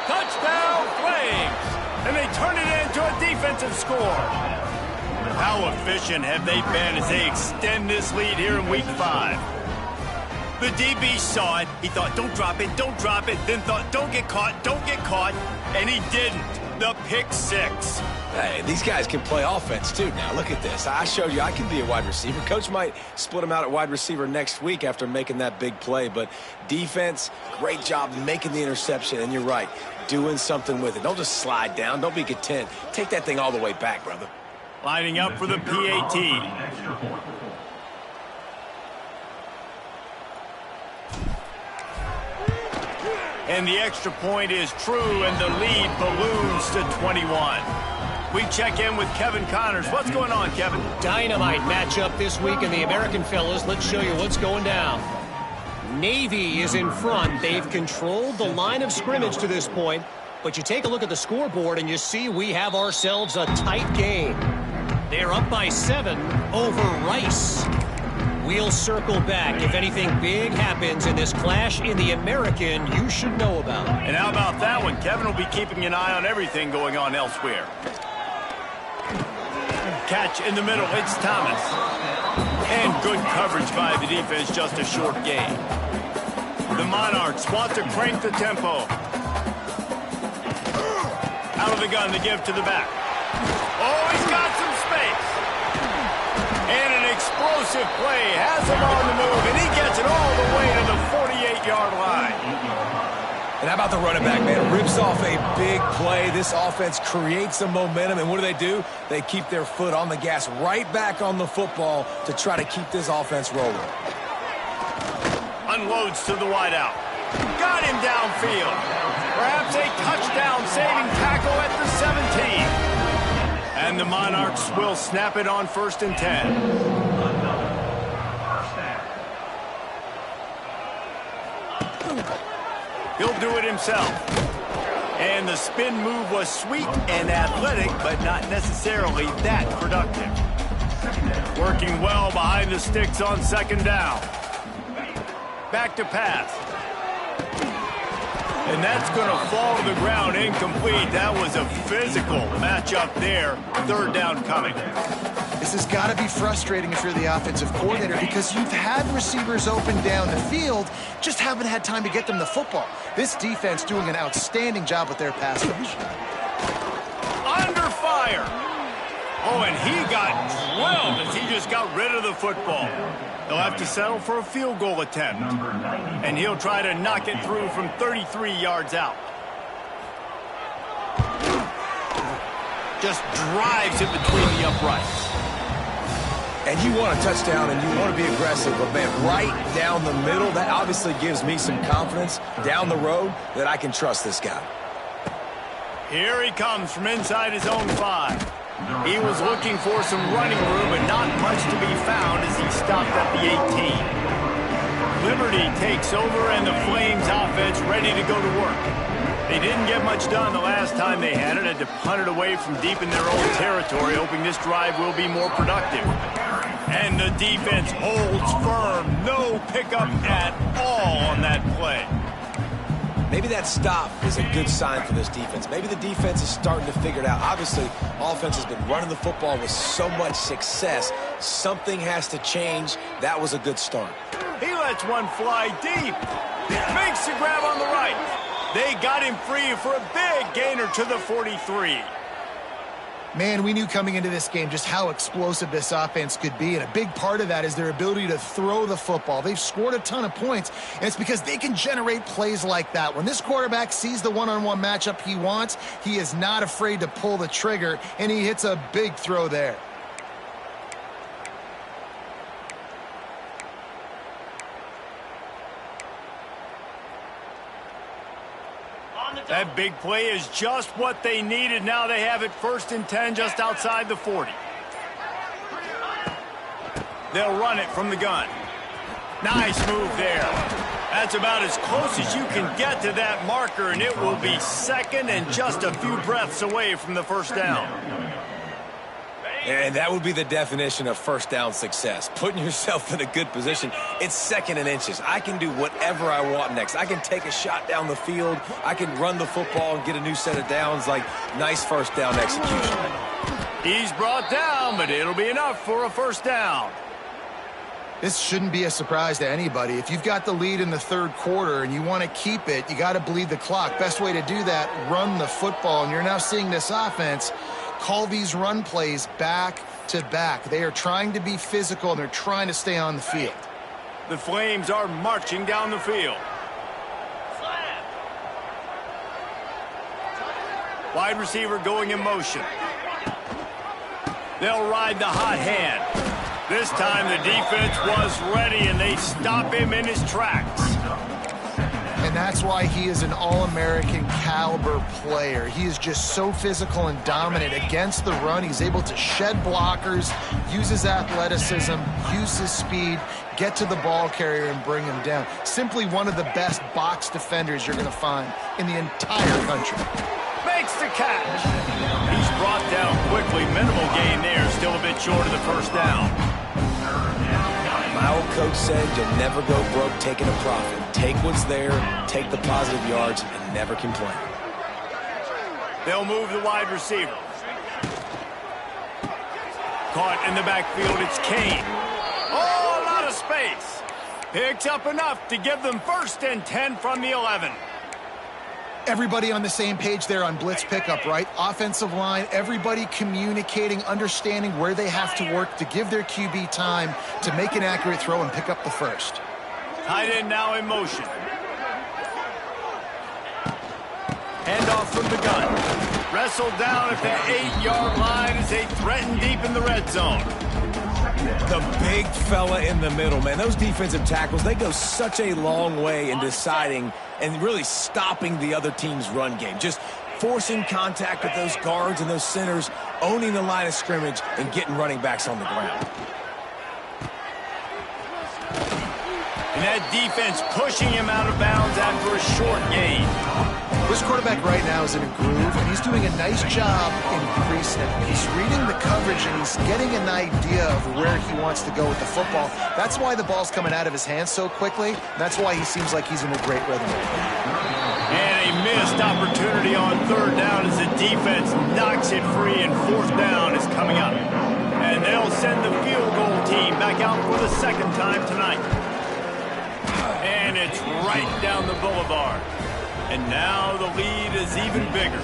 Touchdown, Flames! And they turn it into a defensive score. How efficient have they been as they extend this lead here in Week 5? The DB saw it. He thought, don't drop it, then thought, don't get caught, and he didn't. The pick 6. Hey, these guys can play offense, too. Now, look at this. I showed you I can be a wide receiver. Coach might split him out at wide receiver next week after making that big play. But defense, great job making the interception. And you're right, doing something with it. Don't just slide down. Don't be content. Take that thing all the way back, brother. Lining up for the PAT. And the extra point is true, and the lead balloons to 21. We check in with Kevin Connors. What's going on, Kevin? Dynamite matchup this week in the American, fellas. Let's show you what's going down. Navy is in front. They've controlled the line of scrimmage to this point. But you take a look at the scoreboard, and you see we have ourselves a tight game. They're up by 7 over Rice. We'll circle back. If anything big happens in this clash in the American, you should know about it. And how about that one? Kevin will be keeping an eye on everything going on elsewhere. Catch in the middle. It's Thomas. And good coverage by the defense. Just a short gain. The Monarchs want to crank the tempo. Out of the gun, the give to the back. Oh, he's got some space. And an explosive play has him on the move, and he gets it all the way to the 48-yard line. And how about the running back, man? Rips off a big play. This offense creates some momentum, and what do? They keep their foot on the gas right back on the football to try to keep this offense rolling. Unloads to the wideout. Got him downfield. Perhaps a touchdown-saving tackle at the 17. And the Monarchs will snap it on 1st and 10. He'll do it himself. And the spin move was sweet and athletic, but not necessarily that productive. Working well behind the sticks on 2nd down. Back to pass. And that's going to fall to the ground incomplete. That was a physical matchup there. 3rd down coming. This has got to be frustrating if you're the offensive coordinator because you've had receivers open down the field, just haven't had time to get them the football. This defense doing an outstanding job with their pass rush. Under fire. Oh, and he got drilled as he just got rid of the football. He'll have to settle for a field goal attempt. And he'll try to knock it through from 33 yards out. Just drives it between the uprights. And you want a touchdown and you want to be aggressive, but man, right down the middle, that obviously gives me some confidence down the road that I can trust this guy. Here he comes from inside his own 5. He was looking for some running room, but not much to be found as he stopped at the 18. Liberty takes over and the Flames offense ready to go to work. They didn't get much done the last time they had it. Had to punt it away from deep in their own territory, hoping this drive will be more productive. And the defense holds firm. No pickup at all on that play. Maybe that stop is a good sign for this defense. Maybe the defense is starting to figure it out. Obviously, offense has been running the football with so much success. Something has to change. That was a good start. He lets one fly deep. Makes the grab on the right. They got him free for a big gainer to the 43. Man, we knew coming into this game just how explosive this offense could be, and a big part of that is their ability to throw the football. They've scored a ton of points, and it's because they can generate plays like that. When this quarterback sees the one-on-one matchup he wants, he is not afraid to pull the trigger, and he hits a big throw there. That big play is just what they needed. Now they have it 1st and 10 just outside the 40. They'll run it from the gun. Nice move there. That's about as close as you can get to that marker, and it will be 2nd and just a few breaths away from the 1st down. And that would be the definition of 1st down success. Putting yourself in a good position. It's 2nd and inches. I can do whatever I want next. I can take a shot down the field. I can run the football and get a new set of downs. Like, nice 1st down execution. He's brought down, but it'll be enough for a 1st down. This shouldn't be a surprise to anybody. If you've got the lead in the 3rd quarter and you want to keep it, you got to bleed the clock. Best way to do that, run the football. And you're now seeing this offense call these run plays back to back. They are trying to be physical, and they're trying to stay on the field. The Flames are marching down the field. Wide receiver going in motion. They'll ride the hot hand. This time the defense was ready, and they stop him in his tracks. And that's why he is an All-American caliber player. He is just so physical and dominant against the run. He's able to shed blockers, use his athleticism, use his speed, get to the ball carrier and bring him down. Simply one of the best box defenders you're going to find in the entire country. Makes the catch. He's brought down quickly. Minimal gain there. Still a bit short of the 1st down. My old coach said you'll never go broke taking a profit. Take what's there, take the positive yards, and never complain. They'll move the wide receiver. Caught in the backfield, it's Kane. Oh, a lot of space. Picks up enough to give them 1st and 10 from the 11. Everybody on the same page there on blitz pickup, right? Offensive line, everybody communicating, understanding where they have to work to give their QB time to make an accurate throw and pick up the 1st. Tight end now in motion. off from the gun. Wrestled down at the 8-yard line as they threaten deep in the red zone. The big fella in the middle, man. Those defensive tackles, they go such a long way in deciding and really stopping the other team's run game. Just forcing contact with those guards and those centers, owning the line of scrimmage, and getting running backs on the ground. And that defense pushing him out of bounds after a short gain. This quarterback right now is in a groove, and he's doing a nice job in creasing it. He's reading the coverage, and he's getting an idea of where he wants to go with the football. That's why the ball's coming out of his hands so quickly. That's why he seems like he's in a great rhythm. And a missed opportunity on third down as the defense knocks it free, and fourth down is coming up. And they'll send the field goal team back out for the second time tonight. And it's right down the boulevard. And now the lead is even bigger.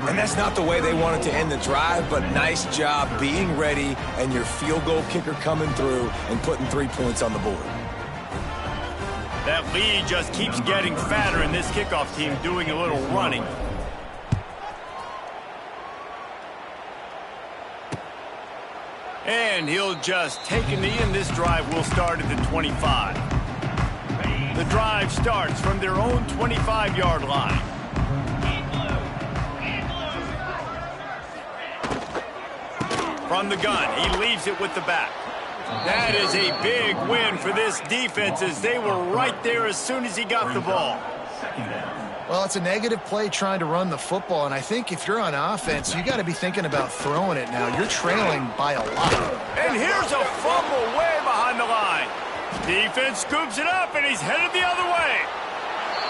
And that's not the way they wanted to end the drive, but nice job being ready and your field goal kicker coming through and putting 3 points on the board. That lead just keeps getting fatter, and this kickoff team doing a little running. And he'll just take a knee, and this drive will start at the 25. The drive starts from their own 25-yard line. From the gun, he leaves it with the back. That is a big win for this defense, as they were right there as soon as he got the ball. Well, it's a negative play trying to run the football, and I think if you're on offense, you got to be thinking about throwing it now. You're trailing by a lot. And here's a fumble way behind the line. Defense scoops it up, and he's headed the other way.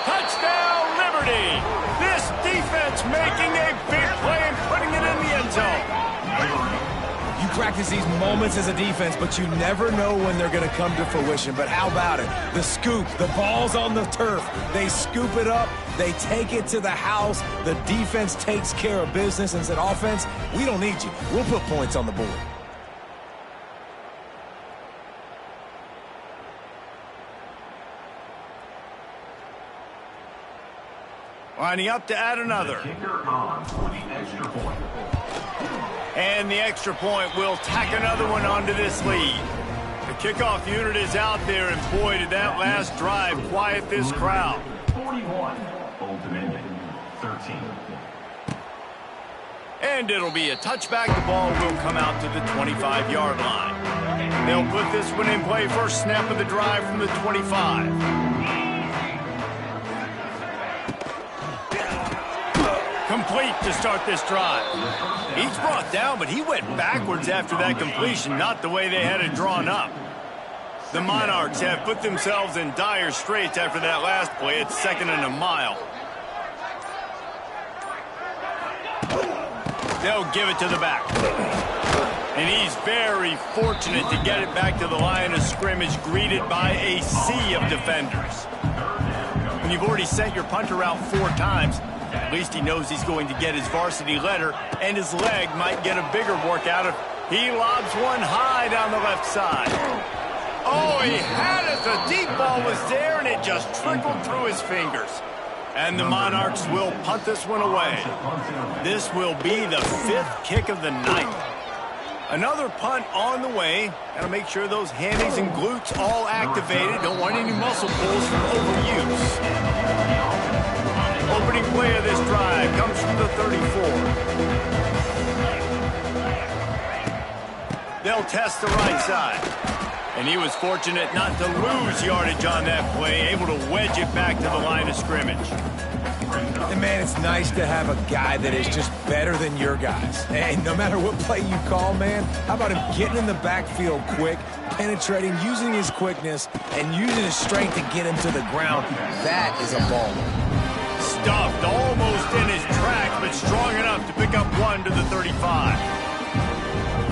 Touchdown, Liberty. This defense making a big play and putting it in the end zone. You practice these moments as a defense, but you never know when they're going to come to fruition. But how about it? The scoop, the ball's on the turf. They scoop it up. They take it to the house. The defense takes care of business and said, offense, we don't need you. We'll put points on the board. Lining up to add another. And the extra point will tack another one onto this lead. The kickoff unit is out there, and boy, did that last drive quiet this crowd. 41, Old Dominion, 13. And it'll be a touchback. The ball will come out to the 25-yard line. They'll put this one in play. First snap of the drive from the 25. Complete to start this drive. He's brought down, but he went backwards after that completion, not the way they had it drawn up. The Monarchs have put themselves in dire straits after that last play. It's 2nd and a mile. They'll give it to the back. And he's very fortunate to get it back to the line of scrimmage, greeted by a sea of defenders. When you've already sent your punter out 4 times, at least he knows he's going to get his varsity letter, and his leg might get a bigger workout if he lobs one high down the left side. Oh, he had it. The deep ball was there, and it just trickled through his fingers. And the Monarchs will punt this one away. This will be the 5th kick of the night. Another punt on the way. Gotta make sure those hammies and glutes all activated. Don't want any muscle pulls from overuse. Opening play of this drive comes from the 34. They'll test the right side. And he was fortunate not to lose yardage on that play, able to wedge it back to the line of scrimmage. And, man, it's nice to have a guy that is just better than your guys. And no matter what play you call, man, how about him getting in the backfield quick, penetrating, using his quickness, and using his strength to get him to the ground? That is a baller. Stuffed almost in his tracks, but strong enough to pick up 1 to the 35.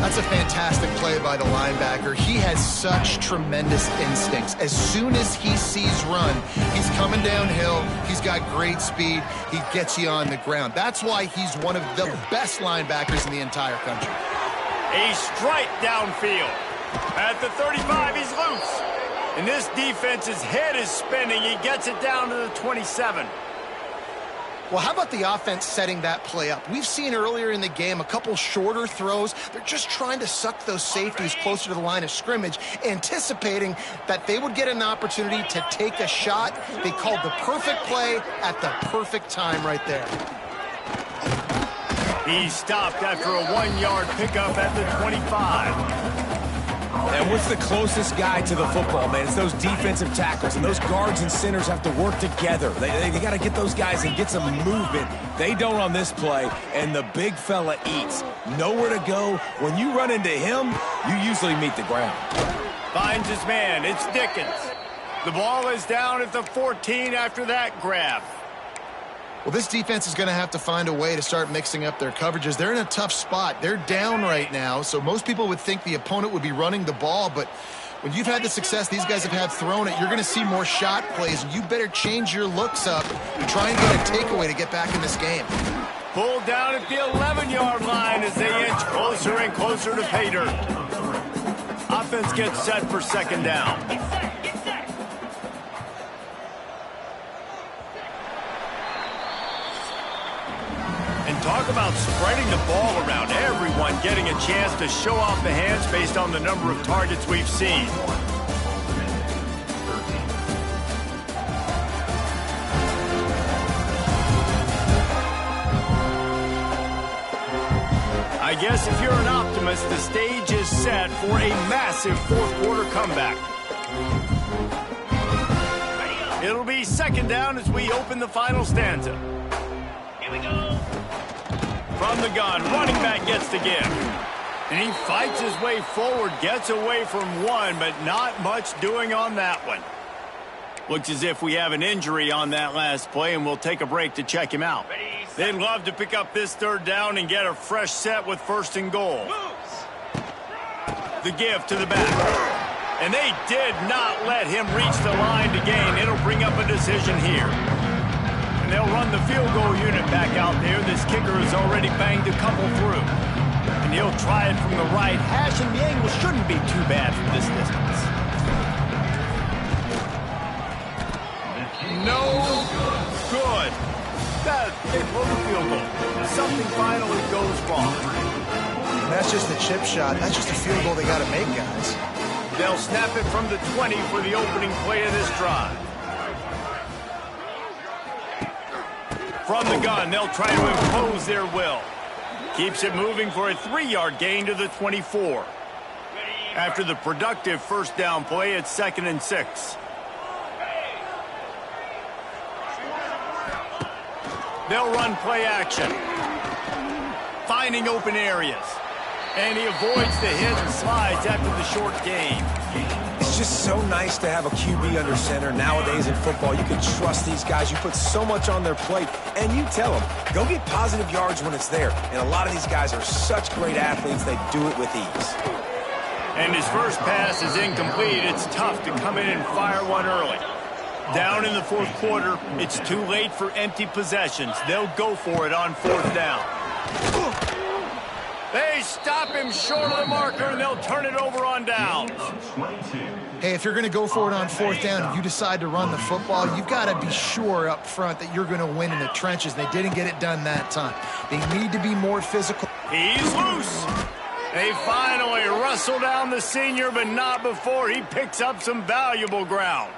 That's a fantastic play by the linebacker. He has such tremendous instincts. As soon as he sees run, he's coming downhill. He's got great speed. He gets you on the ground. That's why he's one of the best linebackers in the entire country. A strike downfield. At the 35, he's loose. And this defense's head is spinning. He gets it down to the 27. Well, how about the offense setting that play up? We've seen earlier in the game a couple shorter throws. They're just trying to suck those safeties closer to the line of scrimmage, anticipating that they would get an opportunity to take a shot. They called the perfect play at the perfect time right there. He stopped after a 1-yard pickup at the 25. And what's the closest guy to the football, man? It's those defensive tackles, and those guards and centers have to work together. They got to get those guys and get some movement. They don't on this play, and the big fella eats. Nowhere to go. When you run into him, you usually meet the ground. Finds his man. It's Dickens. The ball is down at the 14 after that grab. Well, this defense is going to have to find a way to start mixing up their coverages. They're in a tough spot. They're down right now, so most people would think the opponent would be running the ball, but when you've had the success these guys have had throwing it, you're going to see more shot plays, and you better change your looks up and try and get a takeaway to get back in this game. Pulled down at the 11-yard line as they inch closer and closer to pay dirt. Offense gets set for second down. Talk about spreading the ball around. Everyone getting a chance to show off the hands based on the number of targets we've seen. I guess if you're an optimist, the stage is set for a massive fourth-quarter comeback. It'll be second down as we open the final stanza. Here we go. From the gun, running back gets the give. And he fights his way forward, gets away from one, but not much doing on that one. Looks as if we have an injury on that last play, and we'll take a break to check him out. They'd love to pick up this third down and get a fresh set with first and goal. The give to the back. And they did not let him reach the line to gain. It'll bring up a decision here. They'll run the field goal unit back out there. This kicker has already banged a couple through. And he'll try it from the right hash, and the angle shouldn't be too bad from this distance. No good. They blow the field goal. Something finally goes wrong. And that's just a chip shot. That's just a field goal they got to make, guys. They'll snap it from the 20 for the opening play of this drive. From the gun, they'll try to impose their will. Keeps it moving for a 3-yard gain to the 24. After the productive first down play, it's 2nd and 6. They'll run play action. Finding open areas. And he avoids the hit and slides after the short gain. It's just so nice to have a QB under center nowadays in football. You can trust these guys. You put so much on their plate, and you tell them, go get positive yards when it's there. And a lot of these guys are such great athletes, they do it with ease. And his first pass is incomplete. It's tough to come in and fire one early. Down in the fourth quarter, it's too late for empty possessions. They'll go for it on fourth down. They stop him short of the marker, and they'll turn it over on downs. Hey, if you're going to go for it on fourth down and you decide to run the football, you've got to be sure up front that you're going to win in the trenches. They didn't get it done that time. They need to be more physical. He's loose. They finally wrestle down the senior, but not before he picks up some valuable ground.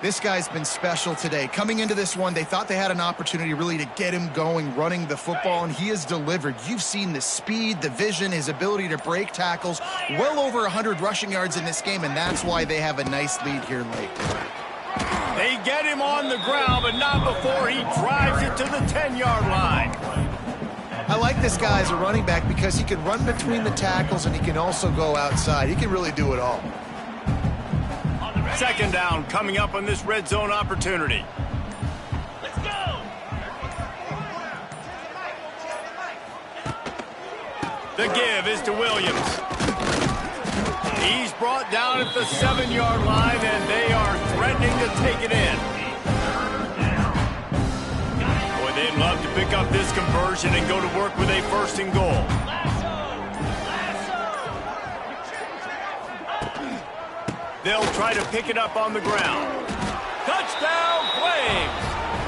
This guy's been special today. Coming into this one, they thought they had an opportunity really to get him going, running the football, and he has delivered. You've seen the speed, the vision, his ability to break tackles. Well over 100 rushing yards in this game, and that's why they have a nice lead here late. They get him on the ground, but not before he drives it to the 10-yard line. I like this guy as a running back because he can run between the tackles and he can also go outside. He can really do it all. Second down coming up on this red zone opportunity. Let's go! The give is to Williams. He's brought down at the 7-yard line, and they are threatening to take it in. Boy, they'd love to pick up this conversion and go to work with a first and goal. They'll try to pick it up on the ground. Touchdown, Flames!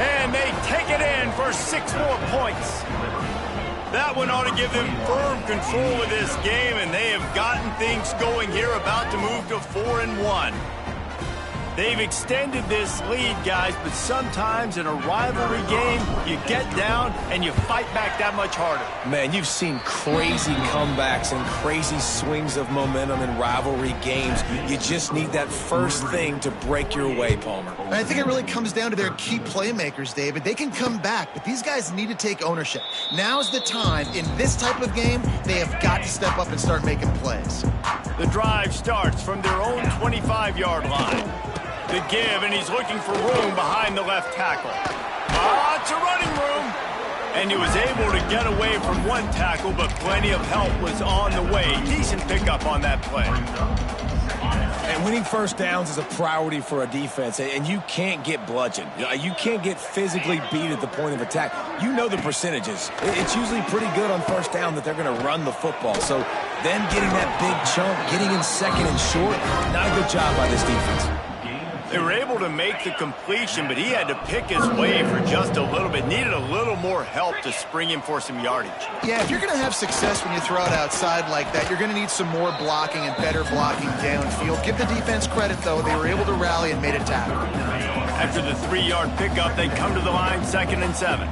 And they take it in for 6 more points. That one ought to give them firm control of this game, and they have gotten things going here, about to move to 4-1. They've extended this lead, guys, but sometimes in a rivalry game, you get down and you fight back that much harder. Man, you've seen crazy comebacks and crazy swings of momentum in rivalry games. You just need that first thing to break your way, Palmer. And I think it really comes down to their key playmakers, David. They can come back, but these guys need to take ownership. Now's the time. In this type of game, they have got to step up and start making plays. The drive starts from their own 25-yard line. The give, and he's looking for room behind the left tackle. It's a running room. And he was able to get away from one tackle, but plenty of help was on the way. Decent pickup on that play. And winning first downs is a priority for a defense, and you can't get bludgeoned. You can't get physically beat at the point of attack. You know the percentages. It's usually pretty good on first down that they're going to run the football. So then getting that big chunk, getting in second and short, not a good job by this defense. They were able to make the completion, but he had to pick his way for just a little bit. Needed a little more help to spring him for some yardage. Yeah, if you're going to have success when you throw it outside like that, you're going to need some more blocking and better blocking downfield. Give the defense credit, though. They were able to rally and made a tackle. After the 3-yard pickup, they come to the line, 2nd and 7.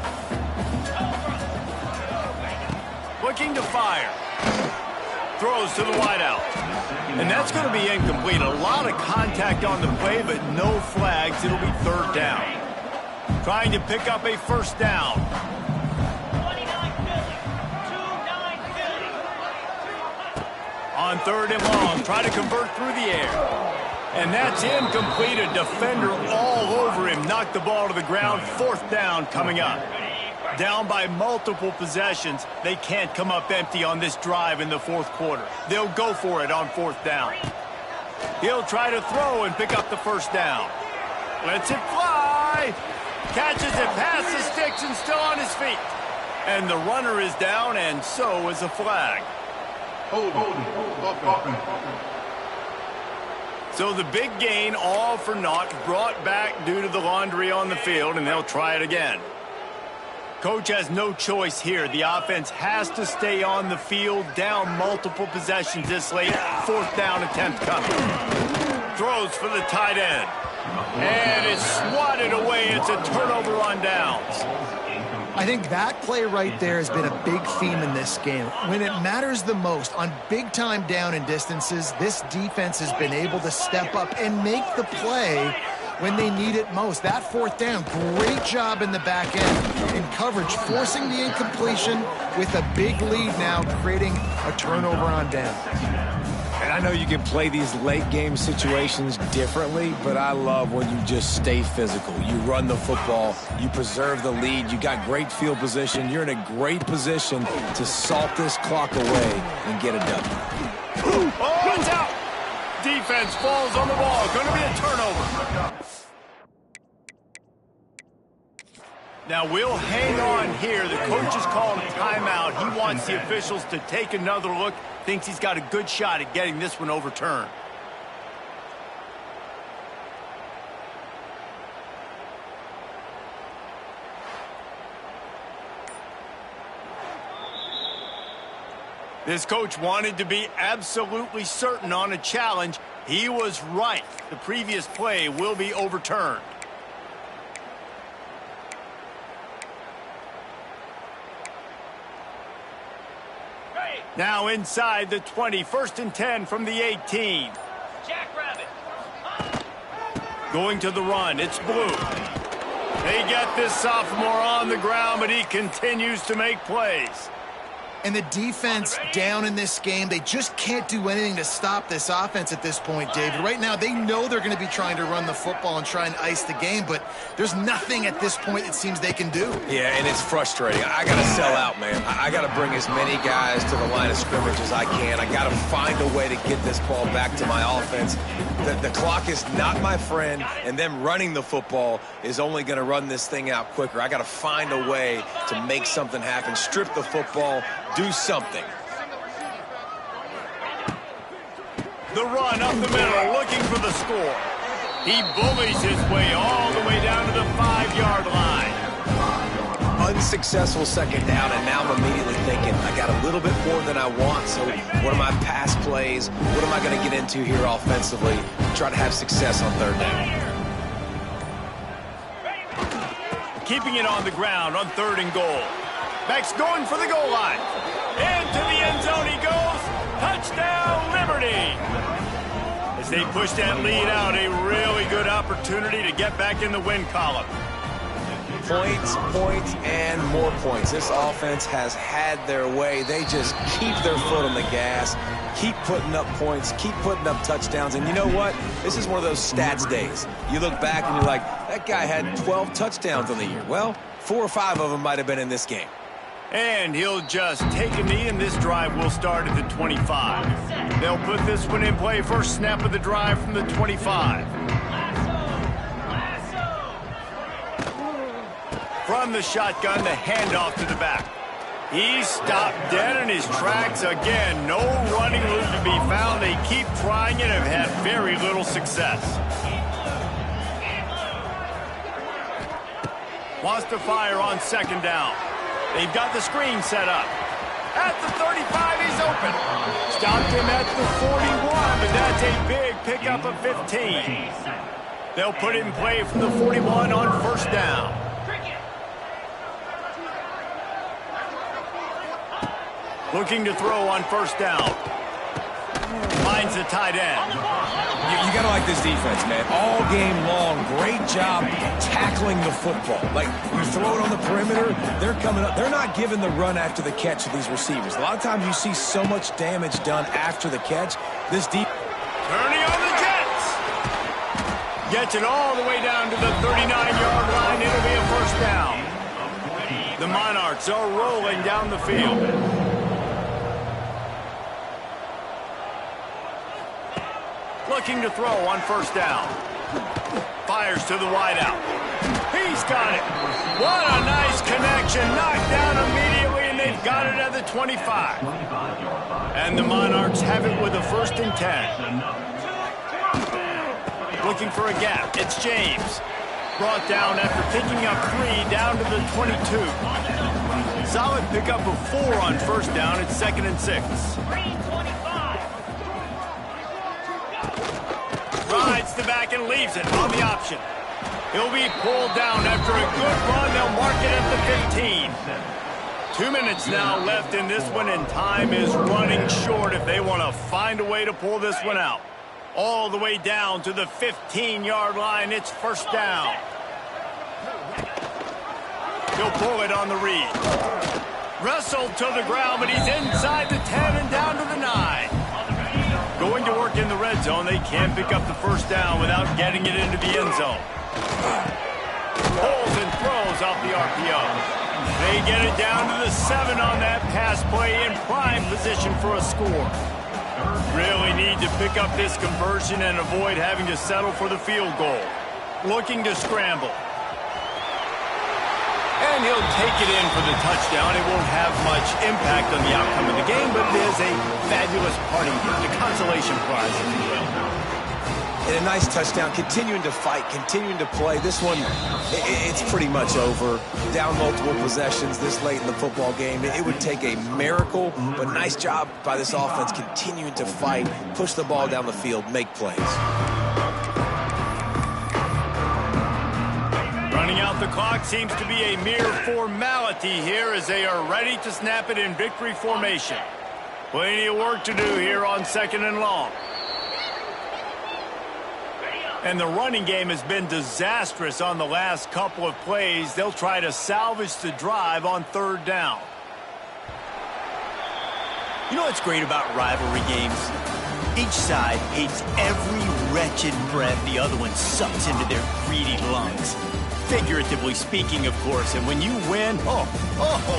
Looking to fire. Throws to the wideout. And that's going to be incomplete. A lot of contact on the play, but no flags. It'll be 3rd down. Trying to pick up a first down. On 3rd and long, try to convert through the air. And that's incomplete. A defender all over him. Knocked the ball to the ground. 4th down coming up. Down by multiple possessions. They can't come up empty on this drive in the 4th quarter. They'll go for it on 4th down. He'll try to throw and pick up the first down. Lets it fly. Catches it past the sticks and still on his feet. And the runner is down, and so is a flag. So the big gain, all for naught, brought back due to the laundry on the field, and they'll try it again. Coach has no choice here. The offense has to stay on the field, down multiple possessions this late. 4th down attempt coming. Throws for the tight end. And it's swatted away. It's a turnover on downs. I think that play right there has been a big theme in this game. When it matters the most, on big-time down and distances, this defense has been able to step up and make the play when they need it most. That 4th down, great job in the back end in coverage, forcing the incompletion with a big lead now, creating a turnover on down. And I know you can play these late-game situations differently, but I love when you just stay physical. You run the football, you preserve the lead, you got great field position, you're in a great position to salt this clock away and get a W. Oh, it's out! Defense falls on the ball. Going to be a turnover. Now we'll hang on here. The coach is calling a timeout. He wants the officials to take another look. Thinks he's got a good shot at getting this one overturned. This coach wanted to be absolutely certain on a challenge. He was right. The previous play will be overturned. Now inside the 20, 1st and 10 from the 18. Jackrabbit. Going to the run, it's Blue. They get this sophomore on the ground, but he continues to make plays. And the defense down in this game, they just can't do anything to stop this offense at this point, David. Right now, they know they're going to be trying to run the football and try and ice the game, but there's nothing at this point it seems they can do. Yeah, and it's frustrating. I got to sell out, man. I got to bring as many guys to the line of scrimmage as I can. I got to find a way to get this ball back to my offense. The clock is not my friend, and them running the football is only going to run this thing out quicker. I got to find a way to make something happen, strip the football, do something. The run up the middle, looking for the score. He bullies his way all the way down to the 5-yard line. unsuccessful second down, and now I'm immediately thinking, I got a little bit more than I want, so what are my pass plays? What am I going to get into here offensively? Try to have success on third down. Keeping it on the ground on 3rd and goal. Max going for the goal line. Into the end zone he goes. Touchdown, Liberty. As they push that lead out, a really good opportunity to get back in the win column. Points, points, and more points. This offense has had their way. They just keep their foot on the gas, keep putting up points, keep putting up touchdowns. And you know what? This is one of those stats days. You look back and you're like, that guy had 12 touchdowns on the year. Well, 4 or 5 of them might have been in this game. And he'll just take a knee, and this drive will start at the 25. They'll put this one in play. First snap of the drive from the 25. From the shotgun, the handoff to the back. He's stopped dead in his tracks again. No running room to be found. They keep trying it and have had very little success. Wants to fire on 2nd down. They've got the screen set up. At the 35, he's open. Stopped him at the 41, but that's a big pickup of 15. They'll put it in play from the 41 on 1st down. Looking to throw on 1st down. Finds the tight end. You got to like this defense, man. All game long, great job tackling the football. Like, you throw it on the perimeter, they're coming up. They're not giving the run after the catch to these receivers. A lot of times you see so much damage done after the catch. This deep. Turning on the Jets. Gets it all the way down to the 39-yard line. It'll be a 1st down. The Monarchs are rolling down the field. Looking to throw on 1st down. Fires to the wideout. He's got it. What a nice connection. Knocked down immediately, and they've got it at the 25. And the Monarchs have it with a 1st and 10. Looking for a gap. It's James. Brought down after picking up 3 down to the 22. Solid pickup of 4 on 1st down. It's 2nd and 6. Rides the back and leaves it on the option. He'll be pulled down after a good run. They'll mark it at the 15. 2 minutes now left in this one, and time is running short if they want to find a way to pull this one out. All the way down to the 15-yard line. It's 1st down. He'll pull it on the read. Wrestled to the ground, but he's inside the 10 and down to the 9. Going to work in the red zone. They can't pick up the 1st down without getting it into the end zone. Pulls and throws off the RPO. They get it down to the 7 on that pass play, in prime position for a score. Really need to pick up this conversion and avoid having to settle for the field goal. Looking to scramble. And he'll take it in for the touchdown. It won't have much impact on the outcome of the game, but it is a fabulous parting gift, a consolation prize, if you will. And a nice touchdown, continuing to fight, continuing to play. This one, it's pretty much over. Down multiple possessions this late in the football game. It would take a miracle, but nice job by this offense continuing to fight, push the ball down the field, make plays. Running out the clock seems to be a mere formality here as they are ready to snap it in victory formation. Plenty of work to do here on 2nd and long. And the running game has been disastrous on the last couple of plays. They'll try to salvage the drive on 3rd down. You know what's great about rivalry games? Each side hates every wretched breath the other one sucks into their greedy lungs. Figuratively speaking, of course, and when you win, oh,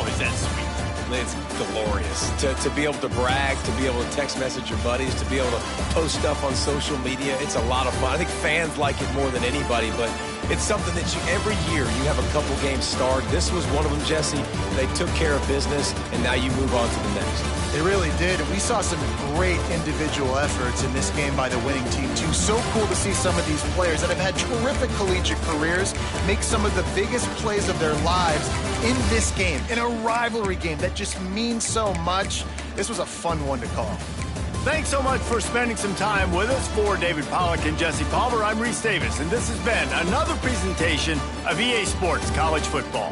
is that sweet. It's glorious to be able to brag, to be able to text message your buddies, to be able to post stuff on social media. It's a lot of fun. I think fans like it more than anybody, but It's something that every year you have a couple games starred. This was one of them, Jesse. They took care of business, and now you move on to the next. They really did, and we saw some great individual efforts in this game by the winning team, too. So cool to see some of these players that have had terrific collegiate careers make some of the biggest plays of their lives in this game, in a rivalry game that just means so much. This was a fun one to call. Thanks so much for spending some time with us. For David Pollack and Jesse Palmer, I'm Reese Davis, and this has been another presentation of EA Sports College Football.